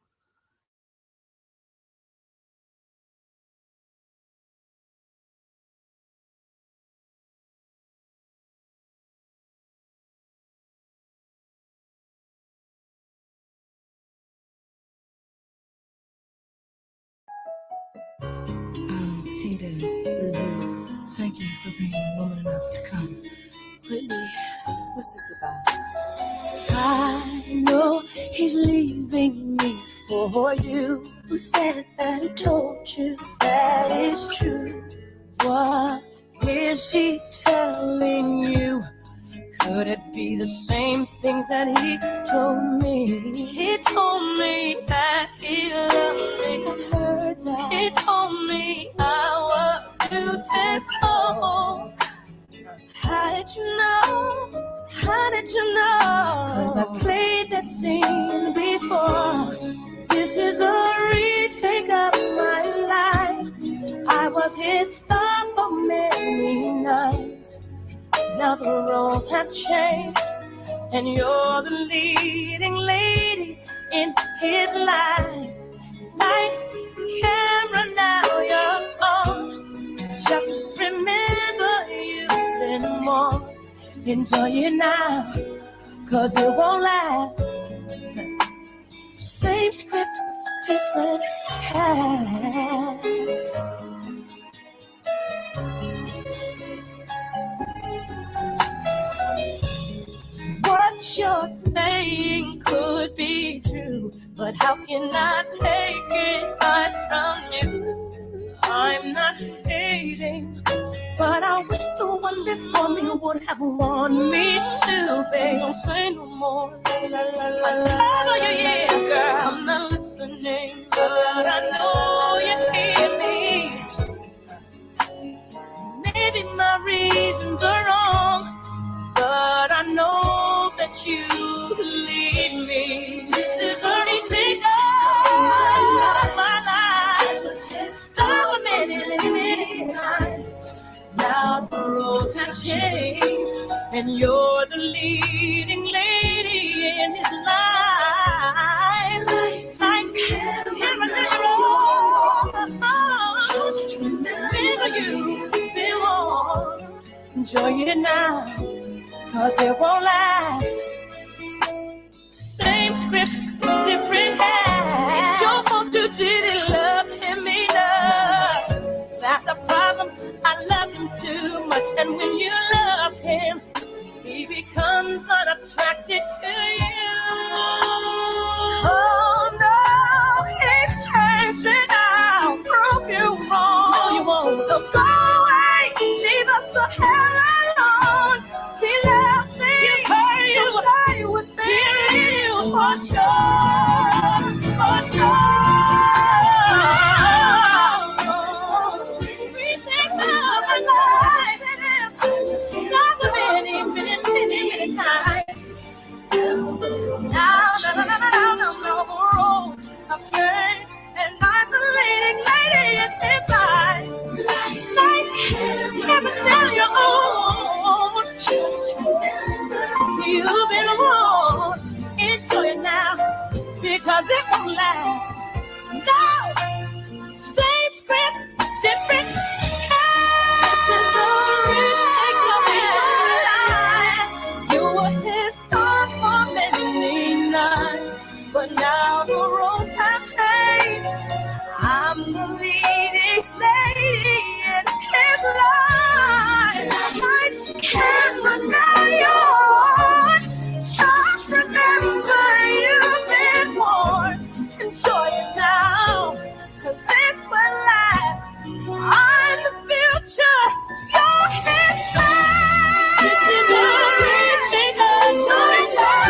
Hey Dad. Thank you for being woman enough to come. Whitney, what's this about? I know he's leaving me for you. Who said that? He told you that is true. What is he telling you? Could it be the same things that he told me? He told me that he loved me. I heard that. He told me I was beautiful. How did you know? How did you know? 'Cause I played that scene before. This is a retake of my life. I was his star for many nights. Now the roles have changed, and you're the leading lady in his life. Lights, camera, now you're on. Just remember you've been more. Enjoy it now, 'cause it won't last. Same script, different cast. What you're saying could be true, but how can I take advice from you? I'm not hating, but I wish the one before me would have warned me to. Babe, don't say no more. I cover your ears, girl. I'm not listening, but I know you hear me. Maybe my reasons are wrong, but I know that you lead me. This is a retake of my life. It was his star many, many times. Now the roles have changed, and you're the leading lady in his life. you've been warned. Enjoy it now, cause it won't last. Same script, different cast. It's your fault you didn't love him enough. That's the problem, I love him too much. And when you love him, he becomes unattracted to you. Oh no, he's changing now. Prove you wrong. No, you won't. So go away, leave us the hell alone. See, loves me, you stay with me for sure, for sure. We take love and life. Not many nights. Now, the road of change, and I'm the leading lady in his life. Like never tell your own. Just remember, you've been warned. Enjoy it now, because it won't last. No, same script, different cast. This is a retake of your life. You were his star for many nights, but now the roles have changed. I'm the leading lady in his life. Lights, camera, now you're on. Just remember you've been warned. Enjoy it now, cause this will last. I'm the future, you're his past. This is a retake of your life.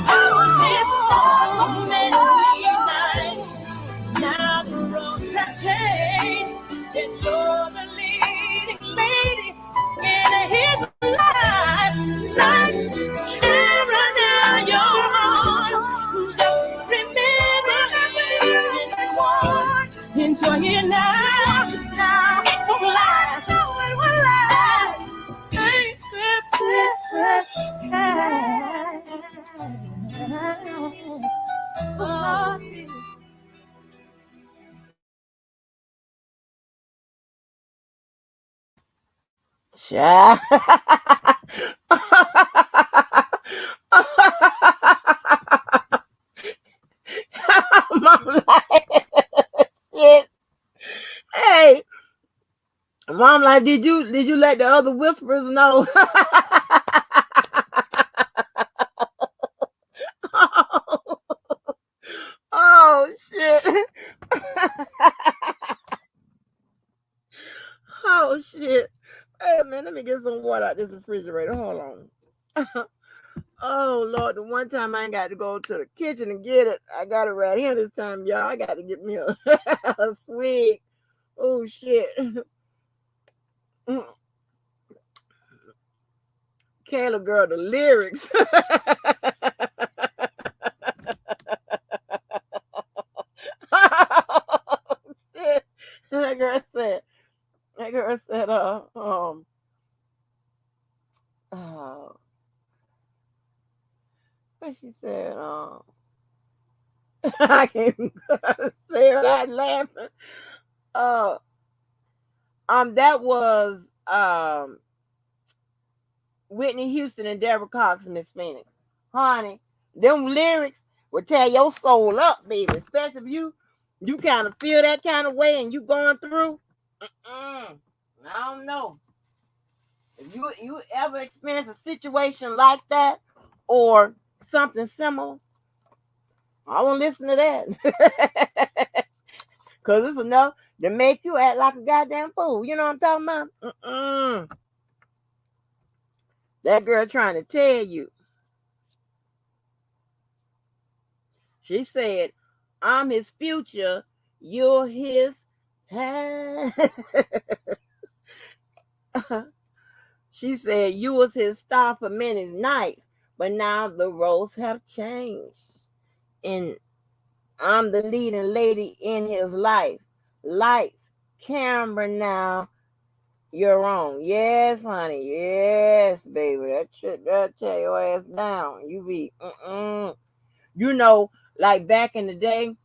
I was his star for many nights. Now the roads have changed, and you're the leading lady in his life. Lights, camera, now you're on. Just remember you've been warned. Enjoy it now, it won't last. No, it won't last. Stay scripted. Child. Mom like, shit. Hey, mom like, did you let the other whispers know? Oh shit. Oh shit. Hey man, let me get some water out this refrigerator. Hold on. Oh Lord, the one time I ain't got to go to the kitchen and get it. I got it right here this time, y'all. I got to get me a, a swig. Oh shit. Kayla girl, the lyrics. Shit. That girl said, uh, what she said, I can't say it without laughing. Uh, that was Whitney Houston and Deborah Cox and Miss Phoenix. Honey, them lyrics will tear your soul up, baby. Especially if you kind of feel that kind of way and you going through. I don't know. If you ever experience a situation like that or something similar, I won't listen to that. Cause it's enough to make you act like a goddamn fool. You know what I'm talking about? That girl trying to tell you. She said, I'm his future, you're his past. She said, you was his star for many nights, but now the roles have changed. And I'm the leading lady in his life. Lights, camera now, you're on. Yes, honey. Yes, baby. That shit, that tear your ass down. You be, You know, like back in the day,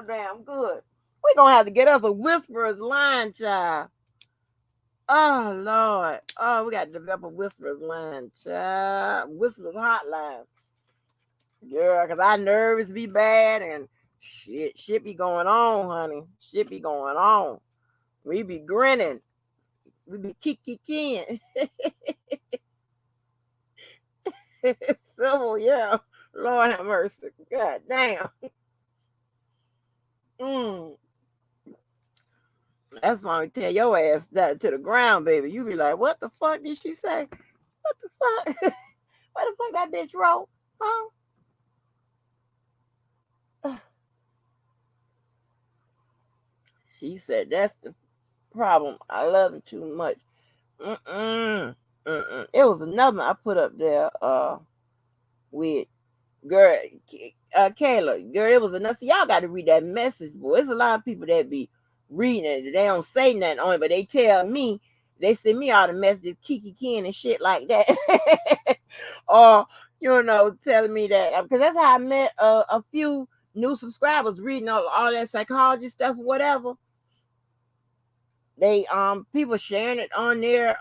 damn good. We gonna have to get us a whisperer's line, child. Oh Lord. Oh, we got to develop a whisperer's line, child. Whisperer's hotline. Yeah, cause our nerves be bad and shit be going on, honey. Shit be going on. We be grinning. We be kikiing. So yeah. Lord have mercy. God damn. Mm. That song tell your ass that to the ground, baby. You be like, what the fuck did she say? What the fuck? What the fuck that bitch wrote? Huh? She said that's the problem. I love him too much. Mm-mm. Mm-mm. It was another one I put up there with girl Kayla. Girl, it was another. See, y'all got to read that message, boy. There's a lot of people that be reading it. They don't say nothing on it, but they tell me, they send me all the messages, Kiki Ken and shit like that. Or, telling me that. Because that's how I met a few new subscribers reading all that psychology stuff or whatever. They people sharing it on their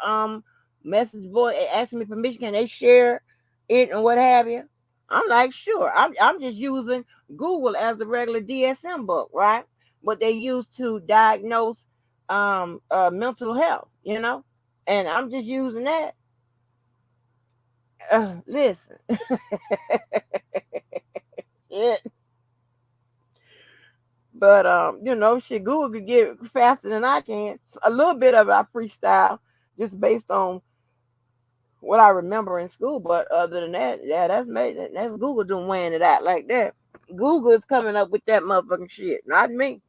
message board, asking me permission, can they share it and what have you. I'm like, sure. I'm just using Google as a regular DSM book, right? What they use to diagnose mental health. And I'm just using that. Listen. Yeah. But shit, Google could get it faster than I can. A little bit of it I freestyle just based on what I remember in school. But other than that, yeah, that's Google doing weighing it out like that. Google is coming up with that motherfucking shit, not me.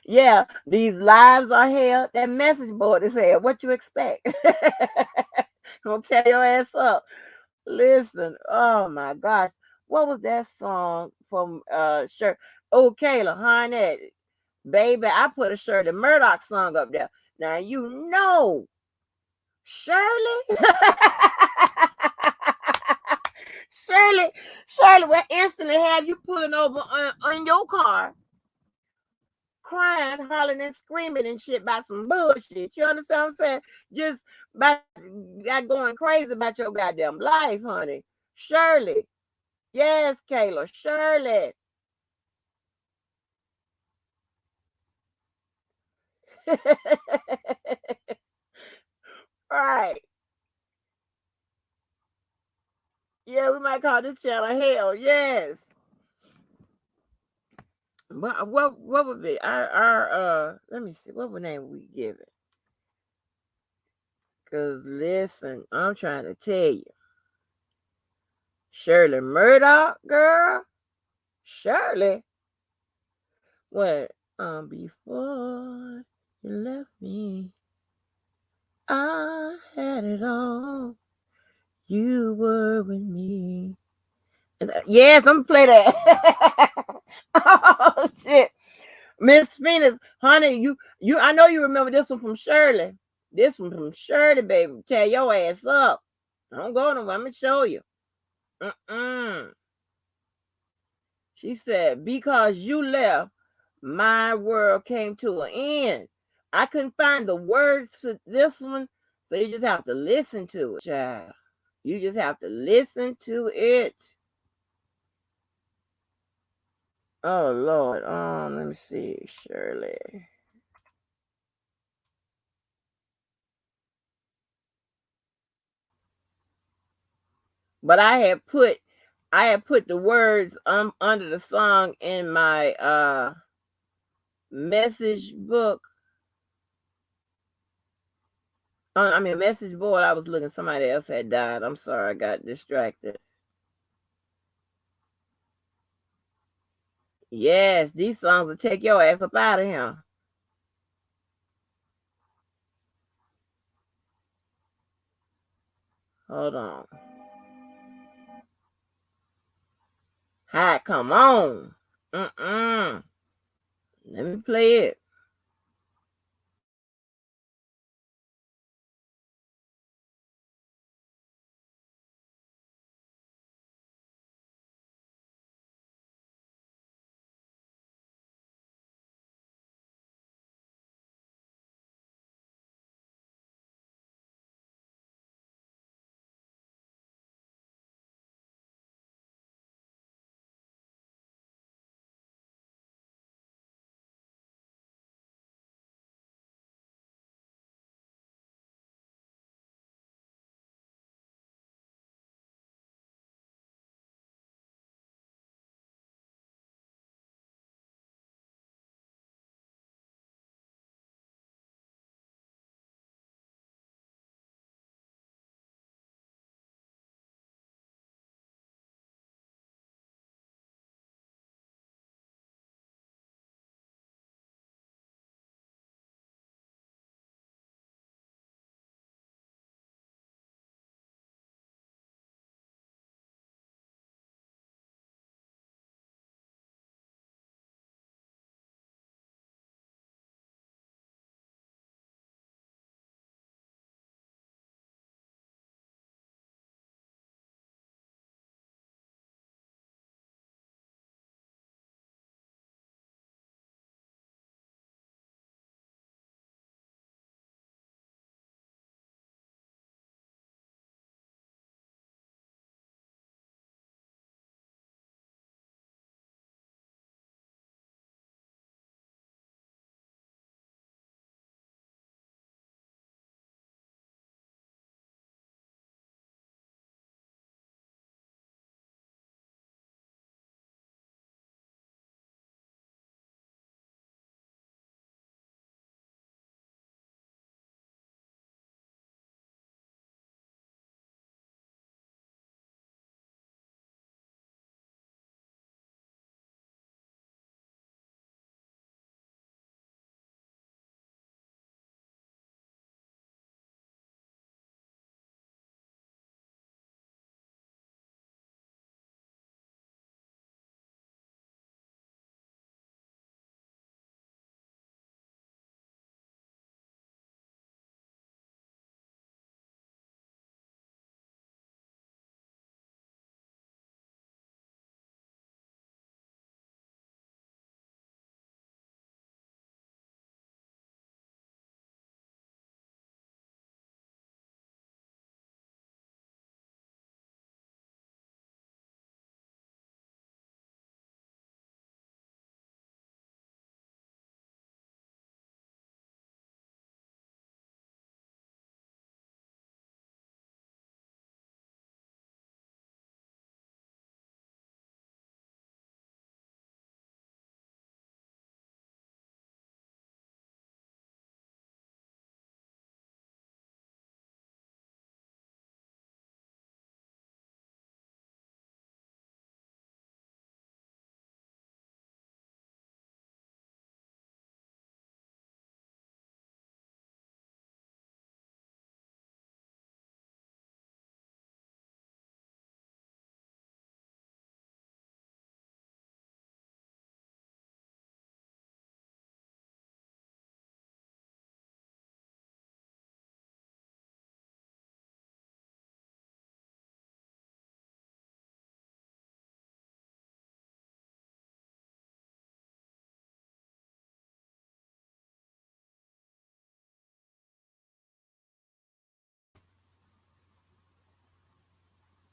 Yeah, these lives are held. That message board is held. What you expect? Gonna tear your ass up. Listen, oh my gosh, what was that song from Shirt? Oh, Kayla, honey, baby, I put a Shirley Murdoch song up there. Now Shirley, Shirley, Shirley will instantly have you pulling over on your car, crying, hollering, and screaming and shit about some bullshit. You understand what I'm saying? Just by got going crazy about your goddamn life, honey. Shirley. Yes, Kayla. Shirley. Right. Yeah, we might call this channel hell. Yes. But what would be our let me see, what would name we give it? Cause listen, I'm trying to tell you. Shirley Murdoch, girl. Shirley. What? Before you left me, I had it all. You were with me. Yes, I'm gonna play that. Oh shit. Miss Phoenix, honey, I know you remember this one from Shirley. This one from Shirley, baby. Tear your ass up. Don't go nowhere. I'm gonna show you. Mm-mm. She said, because you left, my world came to an end. I couldn't find the words to this one, so you just have to listen to it, child. You just have to listen to it. Oh Lord. Let me see, Shirley. But I had put the words under the song in my message book. I mean message board. I was looking, somebody else had died. I'm sorry, I got distracted. Yes, these songs will take your ass up out of here. Hold on. Hi, come on. Mm-mm. Let me play it.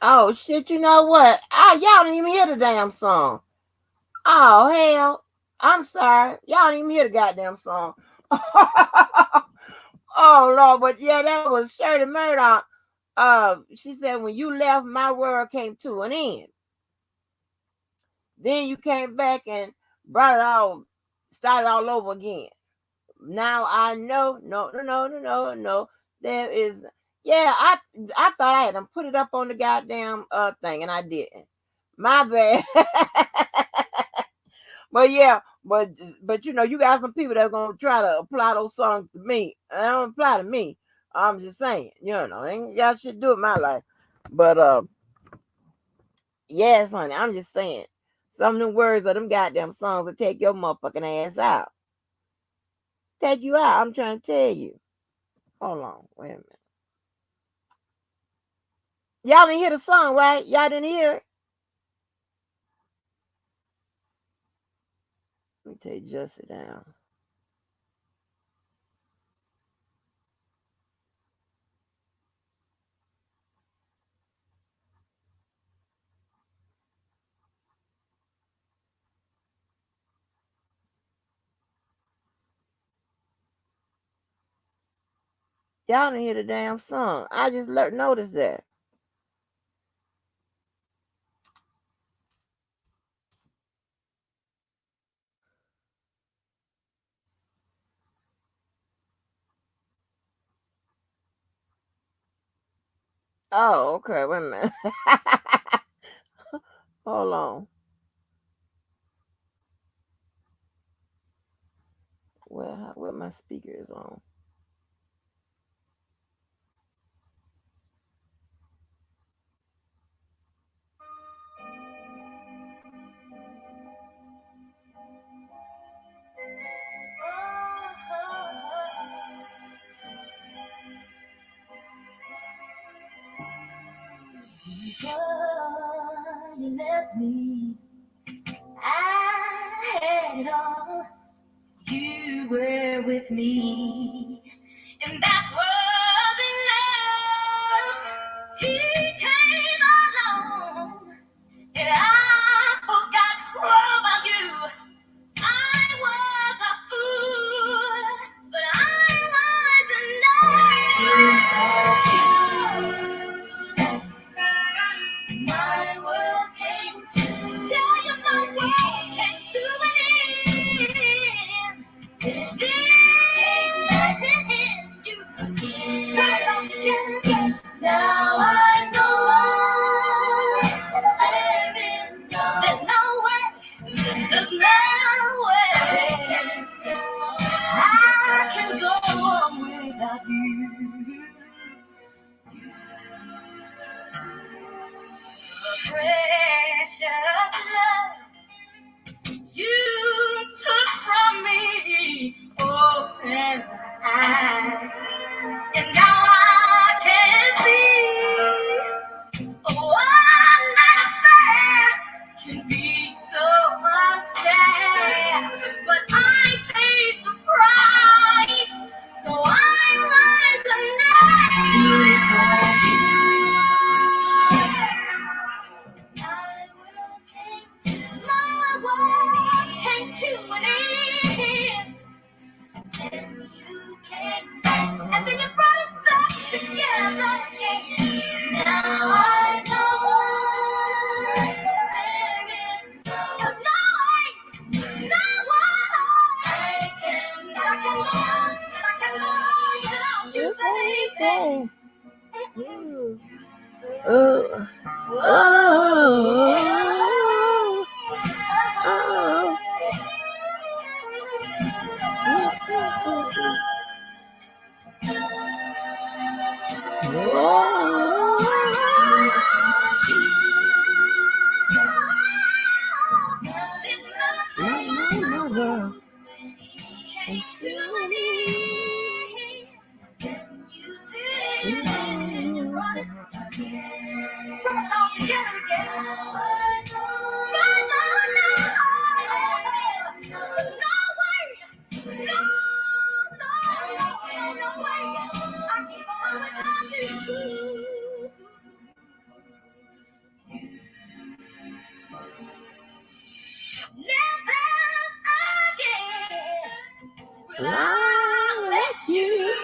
Oh shit! You know what? Y'all didn't even hear the damn song. Oh hell! I'm sorry. Y'all didn't even hear the goddamn song. Oh Lord! But yeah, that was Shirley Murdoch. She said, "When you left, my world came to an end. Then you came back and brought it all, started all over again. Now I know, no. There is, yeah. I thought I had to put it up on the goddamn thing, and I didn't. My bad. But yeah, but you got some people that's gonna try to apply those songs to me. They don't apply to me. I'm just saying, ain't y'all should do it my life. But yes, honey, I'm just saying. Some of them words of them goddamn songs will take your motherfucking ass out. Take you out. I'm trying to tell you. Hold on, wait a minute. Y'all didn't hear the song, right? Y'all didn't hear it. Let me take Jussie down. Y'all didn't hear the damn song. I just noticed that. Oh, okay. Wait a minute. Hold on. Where my speaker is on? Before you left me, I had it all. You were with me, and that was enough. He came along, and I forgot all about you. I was a fool, but I was enough. My world came to tell you my world came to an end. Then came back and you got it all together. Now I know there's no way, there's no way I can go on without you. Precious love you took from me, open my eyes, and now I can see one night affair can be so unfair, but I paid the price, so I was my world came to an end, and you can't say, and then you brought it back together again. Now I know there's no way, no way I can love you, baby. Oh, oh, oh.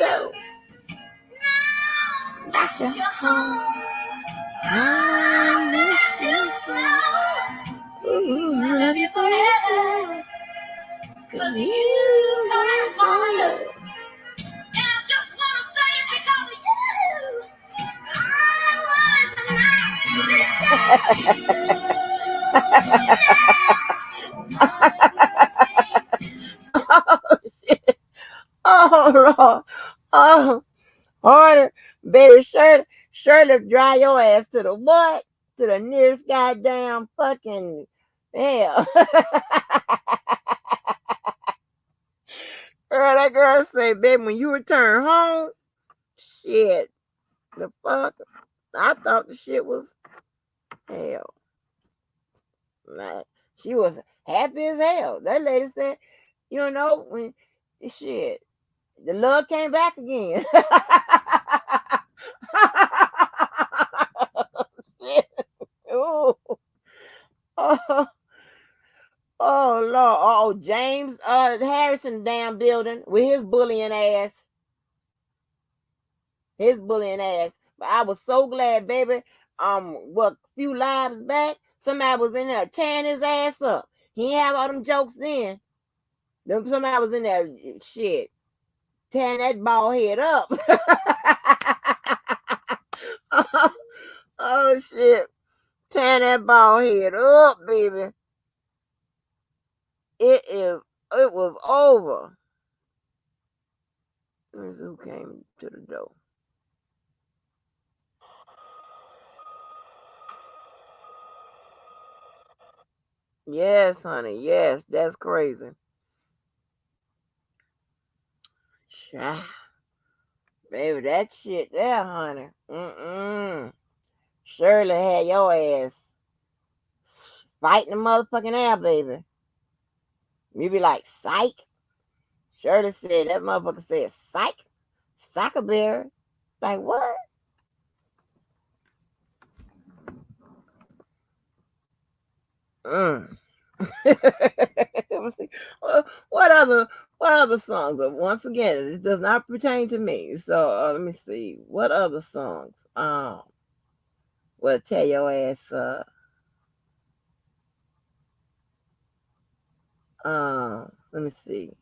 low. Got your home. I miss you so. Ooh, I love you forever. 'Cause you are my love. And I just wanna say it's because of you. Oh, shit. Oh, Lord. Oh, harder. Baby, Shirley, drive your ass to the what? To the nearest goddamn fucking hell. Girl, that girl say, baby, when you return home, shit, the fuck? I thought the shit was hell. Nah, she was happy as hell. That lady said, you know, when shit, the love came back again. Ooh. Oh, oh Lord. Oh, James Harrison damn building with his bullying ass. His bullying ass. But I was so glad, baby. What few lives back, somebody was in there tearing his ass up. He ain't have all them jokes then. Somebody was in there, shit, tearing that bald head up. Oh shit, tearing that bald head up, baby. It was over. Let me see who came to the door. Yes, honey. Yes, that's crazy. Child. Baby, that shit there, honey. Mm-mm. Shirley had your ass fighting the motherfucking air, baby. You be like, psych. Shirley said, that motherfucker said, psych. Soccerberry. Like, what? Mm. Let's see. What other songs? Once again, it does not pertain to me. So let me see. What other songs? Well, tell your ass. Let me see.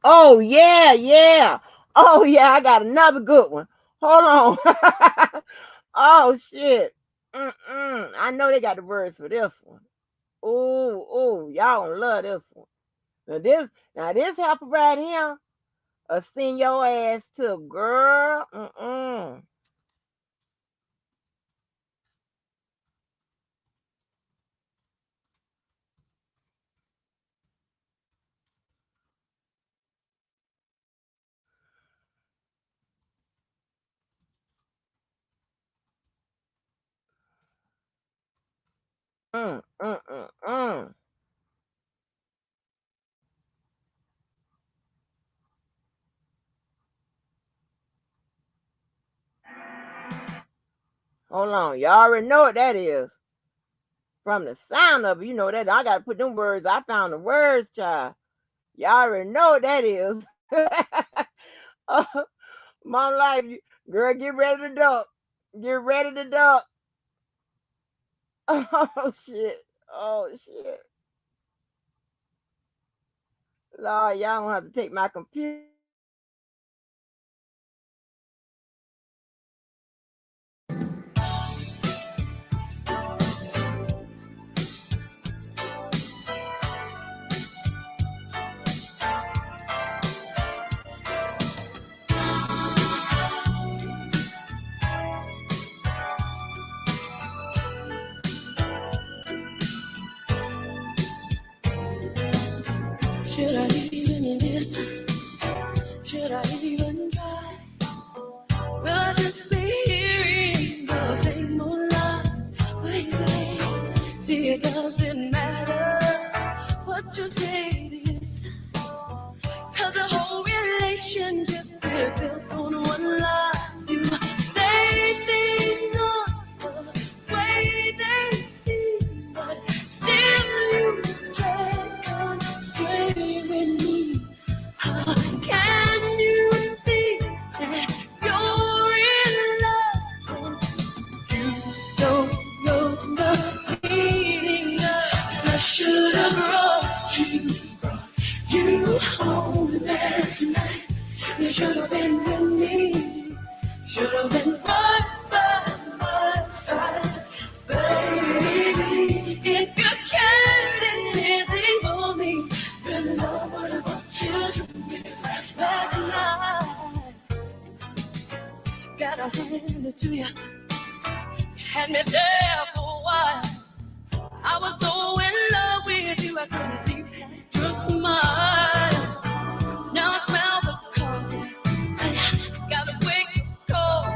Oh yeah, yeah. Oh yeah, I got another good one. Hold on. Oh shit. Mm-mm. I know they got the words for this one. Ooh, ooh, y'all gonna love this one. Now this helper right here, send your ass to a girl. Mm-mm. Mm, mm, mm, mm. Hold on, y'all already know what that is. From the sound of it, you know that I gotta put them words. I found the words, child. Y'all already know what that is. uh, Mom life, girl, get ready to duck. Get ready to duck. Oh shit. Oh shit. Lord, y'all gonna have to take my computer. Should I even listen? Should I even try? Will I just be hearing the same old lies? Baby, it doesn't matter what you say this. Cause the whole relationship is built on one lie. You say things not the way they seem, but still you can't come straight with me. Can You should have been with me. Should have been right by my side, baby. If you cared anything for me, then I would have brought you to me last night. Gotta hand it to you. You had me there for a while. I was so in love with you, I couldn't see past your smile. Now I smell the coffee. I gotta wake up,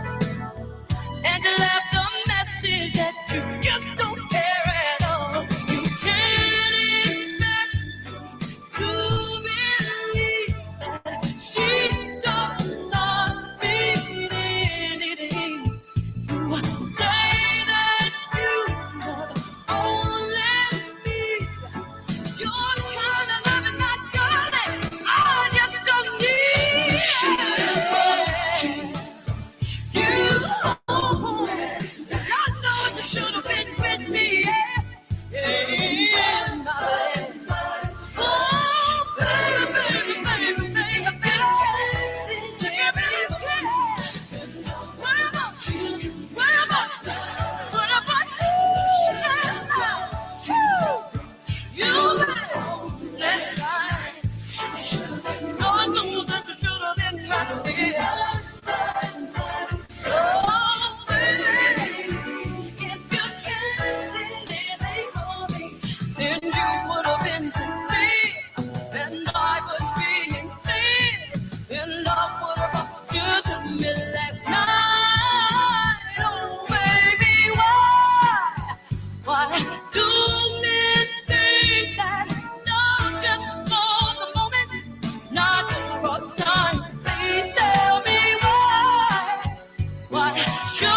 and you left a message that you just don't care at all. You can't expect to believe that she does not mean anything. You say that you love only me. Your kind of love is not good. I just don't need you. I know you should have been with me. Yeah, my soul, baby, baby, baby, baby, baby, baby. Where about you? Where about you? What about you? You let I know that you should have been right there. So, baby, if you can't anything for me, then you would have been sincere, and I was being sincere, and love would have brought you to me last night. Oh, baby, why do men think that love just for the moment, not for a time? Please tell me why. Why should I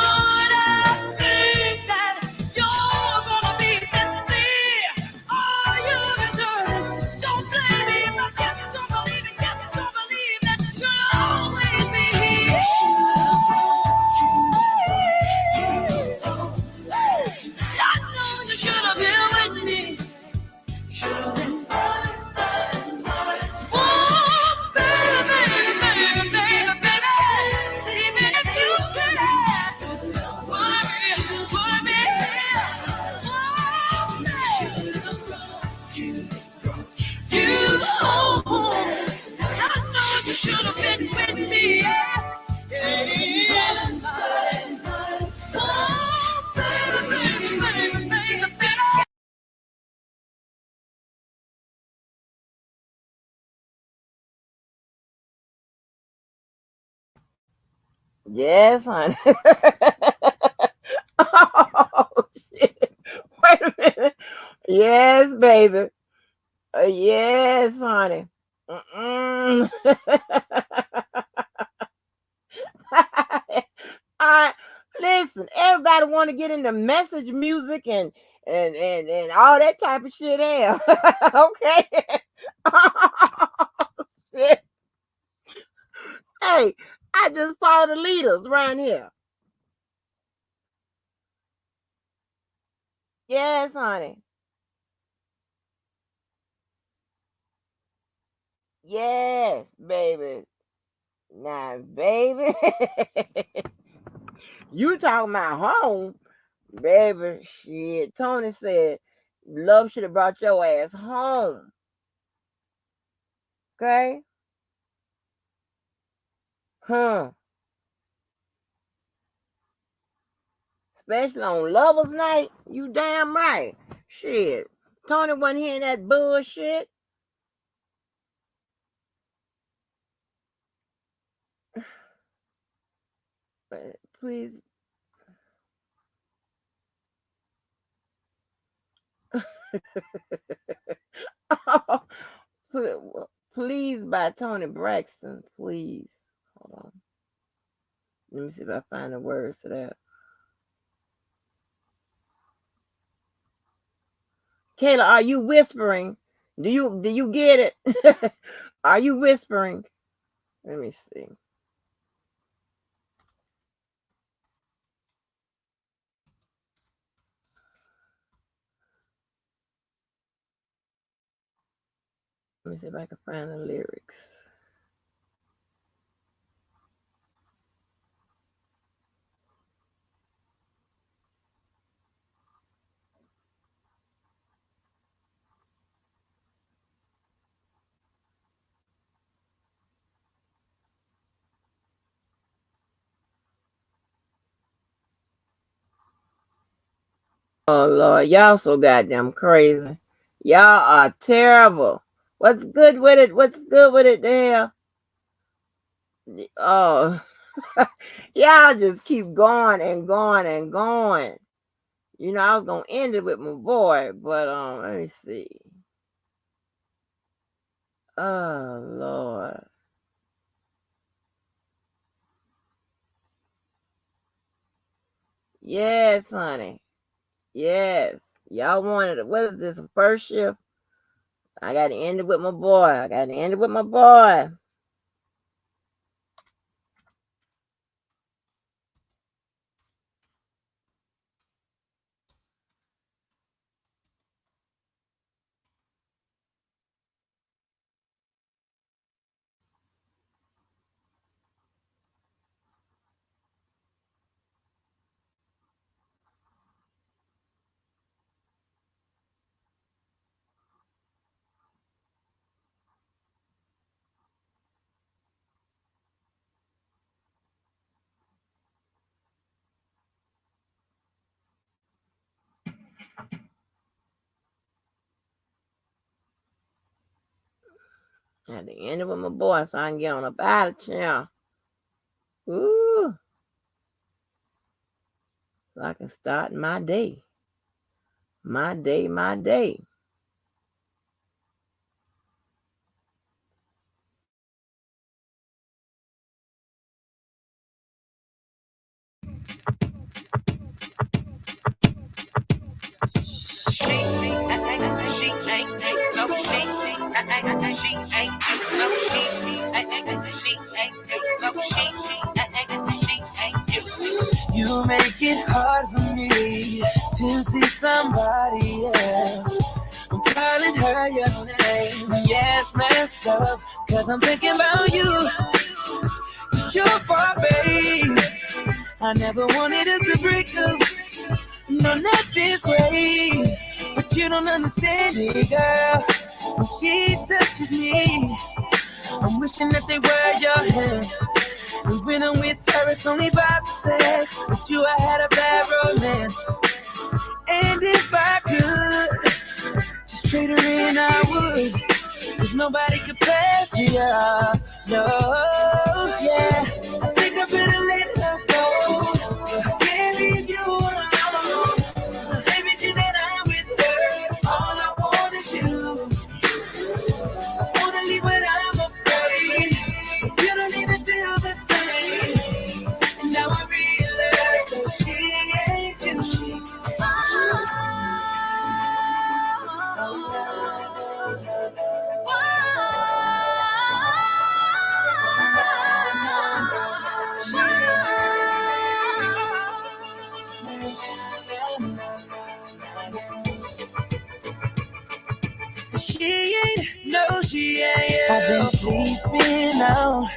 think that you're gonna be sincere? Are you deserving? Don't blame me if I just don't believe it. Just don't believe that you'll always be here. I know you should have been with me. Should have been right by my side. Oh, baby, baby, baby, baby. Even if you can't worry, worry. Oh, you home. I know you should have been with me. Yeah, my soul, baby, baby, baby, baby. Yes, honey. Oh, shit. Wait a minute. Yes, baby. Yes, honey. Mm-mm. I listen. Everybody want to get into message music and all that type of shit. There, okay. Shit. Hey, I just follow the leaders around here. Yes, honey. Yes, baby. Now, baby, you talking about home, baby? Shit, Tony said, "Love should have brought your ass home." Okay, huh? Especially on lovers' night. You damn right. Shit, Tony wasn't hearing that bullshit. But please, please, by Tony Braxton, please. Hold on. Let me see if I find the words to that. Kayla, are you whispering? Do you get it? Are you whispering? Let me see. Let me see if I can find the lyrics. Oh Lord, y'all so goddamn crazy. Y'all are terrible. What's good with it? What's good with it? The hell? Oh, y'all just keep going and going and going. You know, I was gonna end it with my boy, but let me see. Oh Lord. Yes, honey. Yes. Y'all wanted it. What is this? A first shift? I gotta end it with my boy. I gotta end it with my boy. I had to end it with my boy so I can get on up out of here. Ooh. So I can start my day. My day, my day. You make it hard for me to see somebody else. I'm calling her your name. Yes, messed up, cause I'm thinking about you. It's your fault, babe. I never wanted us to break up. No, not this way. But you don't understand it, girl. When she touches me, I'm wishing that they were your hands. And when I'm with her, it's only about the sex. With you, I had a bad romance. And if I could just trade her in, I would. Cause nobody compares to you. No, yeah. I think I better let her go. I can't leave you alone. Everything that I'm with her, all I want is you. I wanna leave, but I'm afraid. You don't even feel the same. And now I realize that she ain't you. She ain't, no, she ain't. I've been sleeping out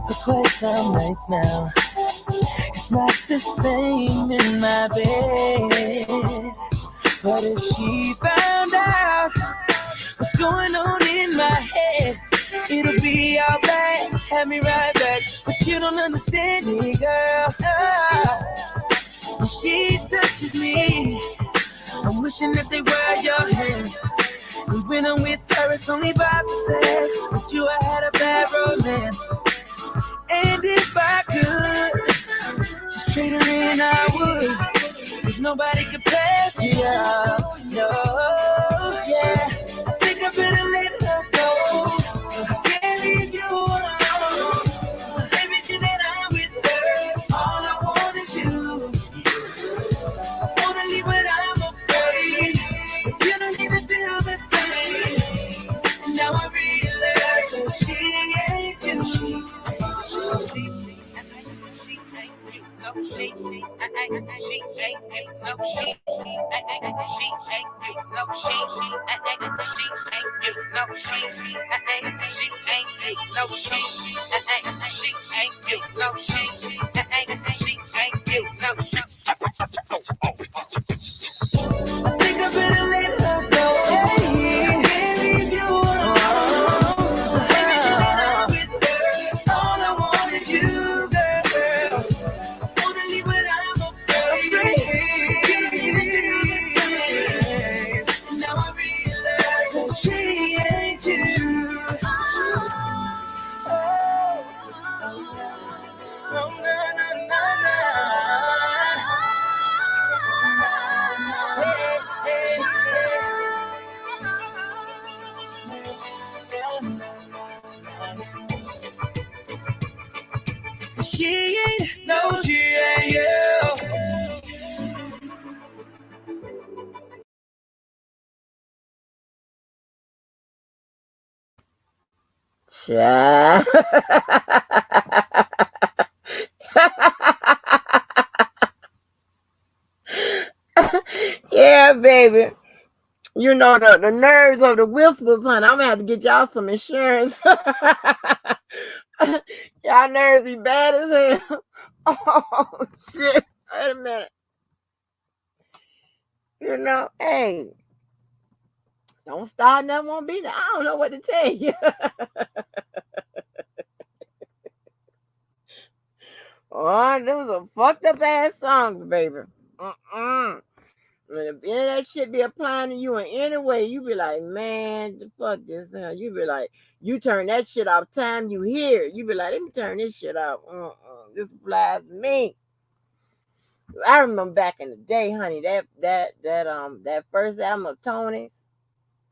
for quite some nights now. It's not the same in my bed. But if she found out what's going on in my head, it'll be all right, have me right back. But you don't understand me, girl. When she touches me, I'm wishing that they were your hands. And when I'm with her, it's only about the sex. With you, I had a bad romance. And if I could just trade her in, I would. Cause nobody compares to you. No, yeah. I think I better let her go. I can't leave you alone. Everything that I'm with her, all I want is you. I wanna leave, but I'm afraid. But you don't even feel the same. And now I realize that she ain't you. She ain't you. I think I better let her go. I can't leave you alone. Everything that I'm with her, all I want is you, girl. I wanna leave, but I'm afraid. She ain't, no, she ain't you. Child. Yeah, baby. You know the nerves of the whispers, honey. I'm gonna have to get y'all some insurance. Y'all nerves be bad as hell. Oh shit. Wait a minute. You know, hey, don't start nothing won't be there. I don't know what to tell you. Oh, those are fucked up ass songs, baby. Mm-mm. When if any of that shit be applying to you in any way, you be like, man, the fuck this. You be like, you turn that shit off time you hear it. You be like, let me turn this shit off. This applies to me. I remember back in the day, honey, that first album of Tony's,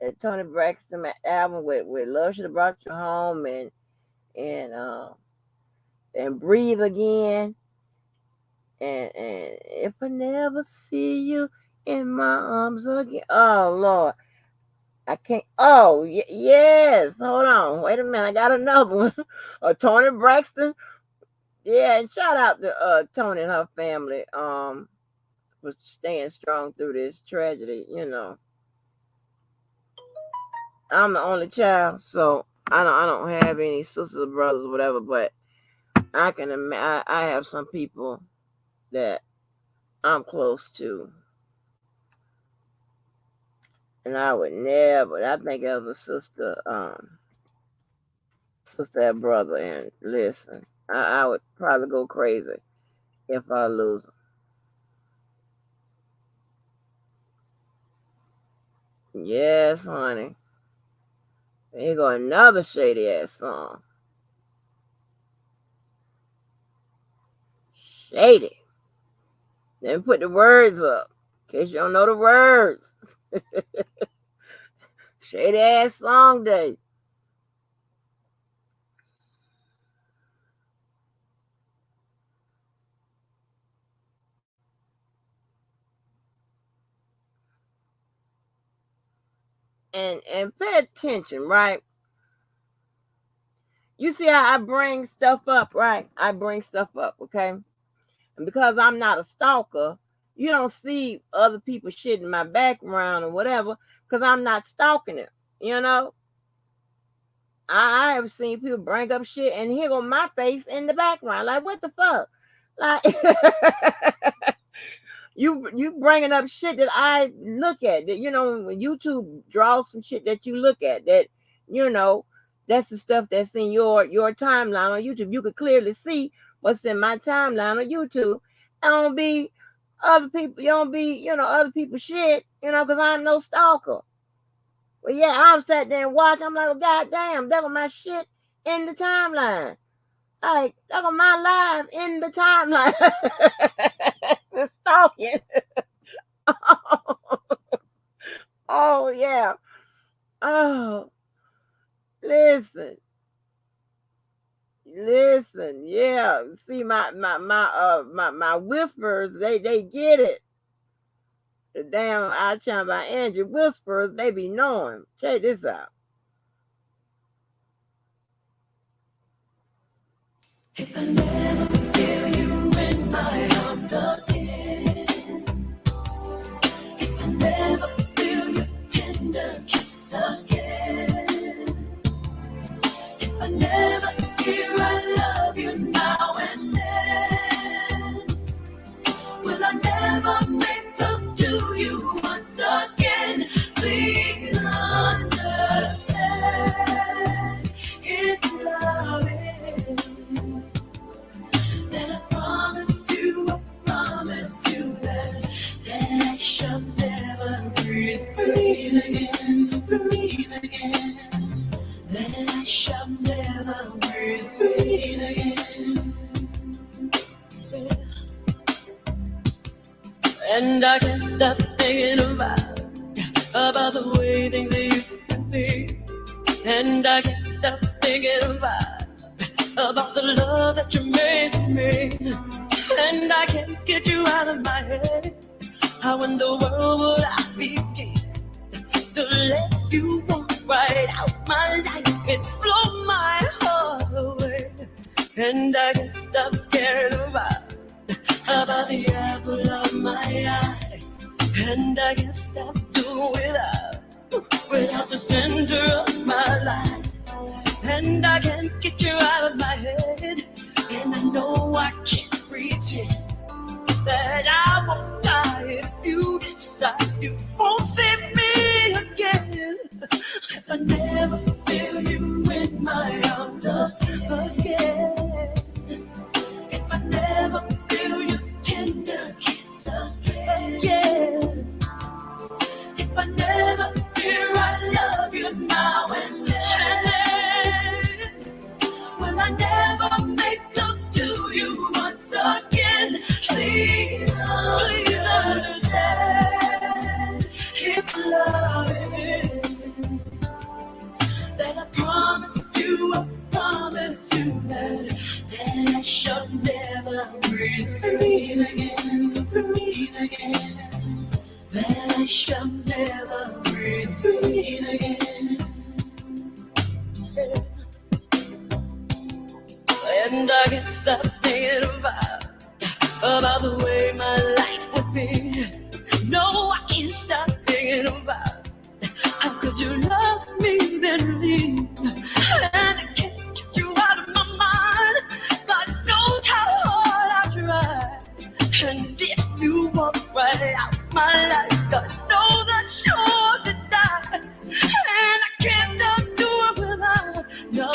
that Tony Braxton album with Love Should Have Brought You Home and Breathe Again. And if I never see you in my arms again. Oh Lord. I can't. Oh, yes. Hold on. Wait a minute. I got another one. Tony Braxton. Yeah, and shout out to Tony and her family for staying strong through this tragedy. You know, I'm the only child, so I don't have any sisters or brothers or whatever. But I can I have some people that I'm close to, and I would never. I think of a sister and brother, and listen, I would probably go crazy if I lose them. Yes, honey. Here go another shady ass song. Shady. Let me put the words up, in case you don't know the words. Shady ass song day. And pay attention, right? You see how I bring stuff up, right? I bring stuff up, okay? And because I'm not a stalker, you don't see other people shit in my background or whatever, because I'm not stalking it, you know? I have seen people bring up shit and here go my face in the background. Like, what the fuck? Like, you bringing up shit that I look at. That, you know, when YouTube draws some shit that you look at, that, you know, that's the stuff that's in your timeline on YouTube. You could clearly see what's in my timeline on YouTube. I don't be other people. You don't be, you know, other people's shit. You know, because I'm no stalker. Well, yeah, I'm sat there and watch. I'm like, well, goddamn, that was my shit in the timeline. Like, that was my live in the timeline. The stalking. Oh, yeah. Oh, listen. Listen, yeah. See, my whispers, they get it. The damn I chant by Angie whispers, they be knowing. Check this out. If I never feel you in my arms again, if I never feel your tender kiss again, if I never hear I love you now and then, will I never make love to you once again? Please understand, if love is, then I promise you that I shall never breathe again. Then I shall never breathe again. And I can't stop thinking about the way things used to be. And I can't stop thinking about about the love that you made for me. And I can't get you out of my head. How in the world would I begin to let you walk right out my life and blow my heart away? And I can't stop caring about the apple of my eye. And I can't stop doing without the center of my life. And I can't get you out of my head. And I know I can't pretend that I won't die if you decide you won't see me again. If I never feel you in my arms again. If I never feel your tender kiss again. If I never hear I love you now and then. Will I never make love to you once again? Please, please understand. If love is that I promise you that I shall never breathe again. That I shall never breathe again. And I can't stop thinking about the way my life would be. No, I can't stop thinking about how could you love me then leave. And I can't get you out of my mind. God knows how hard I try. And if you walk right out my life, God knows I'm sure to die. And I can't stop doing without no.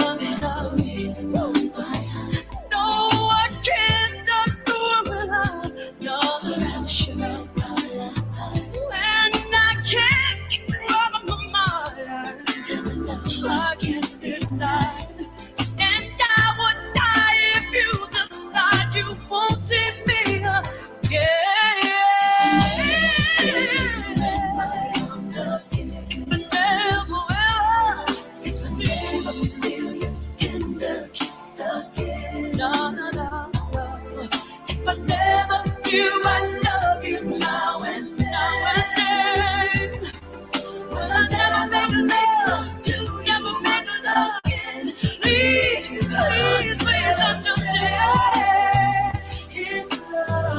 No, I can't stop doing without no. And I can't get you out of my mind. I can't deny. And I would die if you decide you won't see me again. If I never knew I love you now and then, will I never make love to never make love again? Please, please, please understand.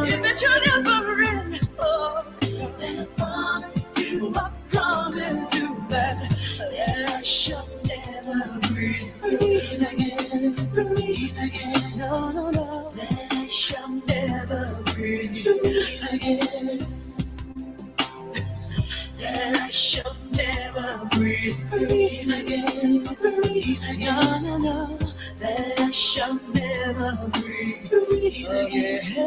If it should ever end, then I promise you that I shall never breathe again. No, that I shall never breathe again. That I shall never breathe again. No, that I shall never breathe again.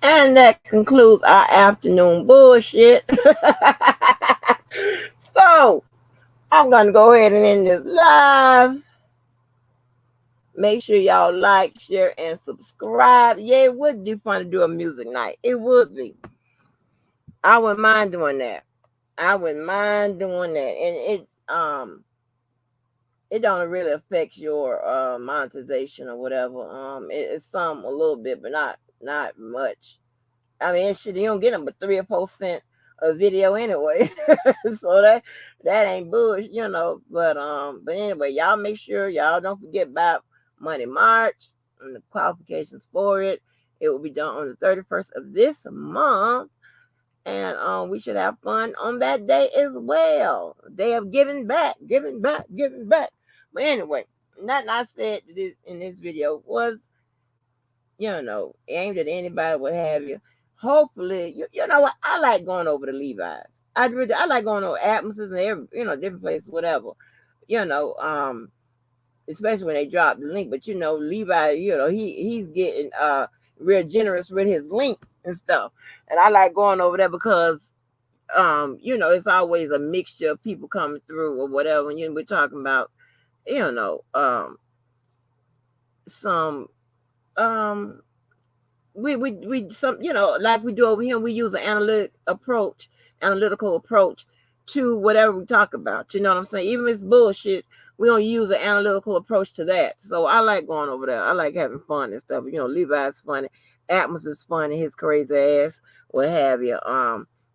And that concludes our afternoon bullshit. So, I'm going to go ahead and end this live. Make sure y'all like, share, and subscribe. Yeah, it would be fun to do a music night. It would be. I wouldn't mind doing that. And it don't really affect your monetization or whatever. It's some a little bit, but not much. I mean, shit, you don't get them but 3 or 4 cents a video anyway. So that ain't bullshit, you know. But anyway, y'all make sure y'all don't forget about Money March and the qualifications for it. It will be done on the 31st of this month. And we should have fun on that day as well. Day of giving back. But anyway, nothing I said in this video was, aimed at anybody, what have you. Hopefully, you know what? I like going over to Levi's. I like going over atmospheres and different places, whatever. You know, especially when they drop the link. But Levi, he's getting real generous with his links and stuff. And I like going over there because it's always a mixture of people coming through or whatever. And we're talking about, some um we some like we do over here, we use an analytical approach to whatever we talk about. You know what I'm saying? Even if it's bullshit, we don't use an analytical approach to that. So I like going over there. I like having fun and stuff. Levi's funny, Atmos is funny, his crazy ass, what have you.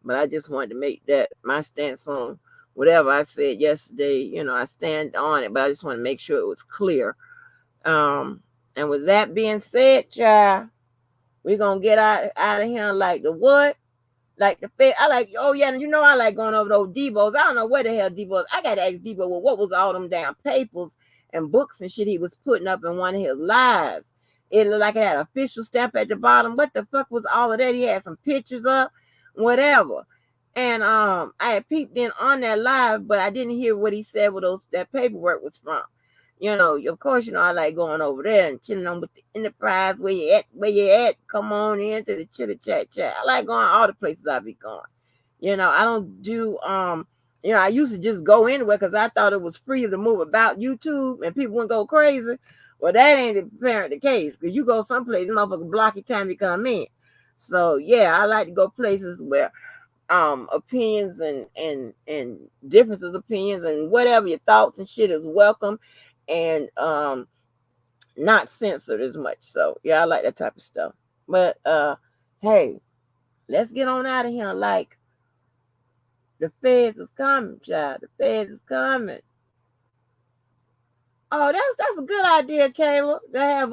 But I just wanted to make that my stance on whatever I said yesterday. I stand on it, but I just want to make sure it was clear. Um, and with that being said, child, we're gonna get out of here like the what? Like the fit. I like, oh yeah, and I like going over those Debo's. I don't know where the hell Debo's. I gotta ask Debo, well, what was all them damn papers and books and shit he was putting up in one of his lives? It looked like it had an official stamp at the bottom. What the fuck was all of that? He had some pictures up, whatever. And I had peeped in on that live, but I didn't hear what he said where that paperwork was from. Of course, I like going over there and chilling on with the enterprise. Where you at? Come on in to the chitter chat chat. I like going all the places I be going. I don't do I used to just go anywhere because I thought it was free to move about YouTube and people wouldn't go crazy. Well, that ain't apparently the case, because you go someplace, motherfucker block your time you come in. So yeah, I like to go places where opinions and differences of opinions and whatever your thoughts and shit is welcome, and not censored as much. So yeah, I like that type of stuff. But hey, let's get on out of here. Like, the feds is coming, child. The feds is coming. Oh, that's a good idea, Kayla, to have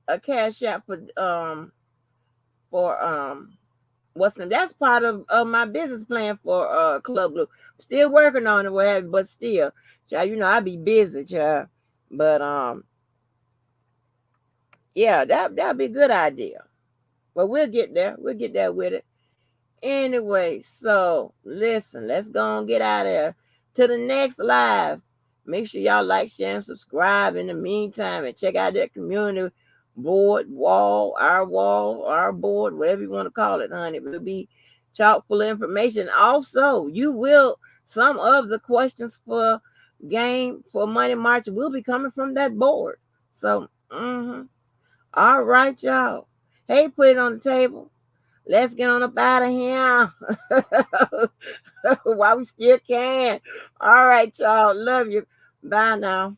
a cash app for what's name. That's part of my business plan for Club Blue. Still working on it, whatever, but still, child, I be busy, child. But yeah, that'd be a good idea. But we'll get there. We'll get there with it. Anyway, so listen, let's go and get out of here. To the next live. Make sure y'all like, share, and subscribe in the meantime, and check out that community wall, our board, whatever you want to call it, honey. It will be chock full of information. Also, some of the questions for Money March will be coming from that board. So, all right, y'all. Hey, put it on the table. Let's get on up out of here while we still can. All right, y'all. Love you. Bye now.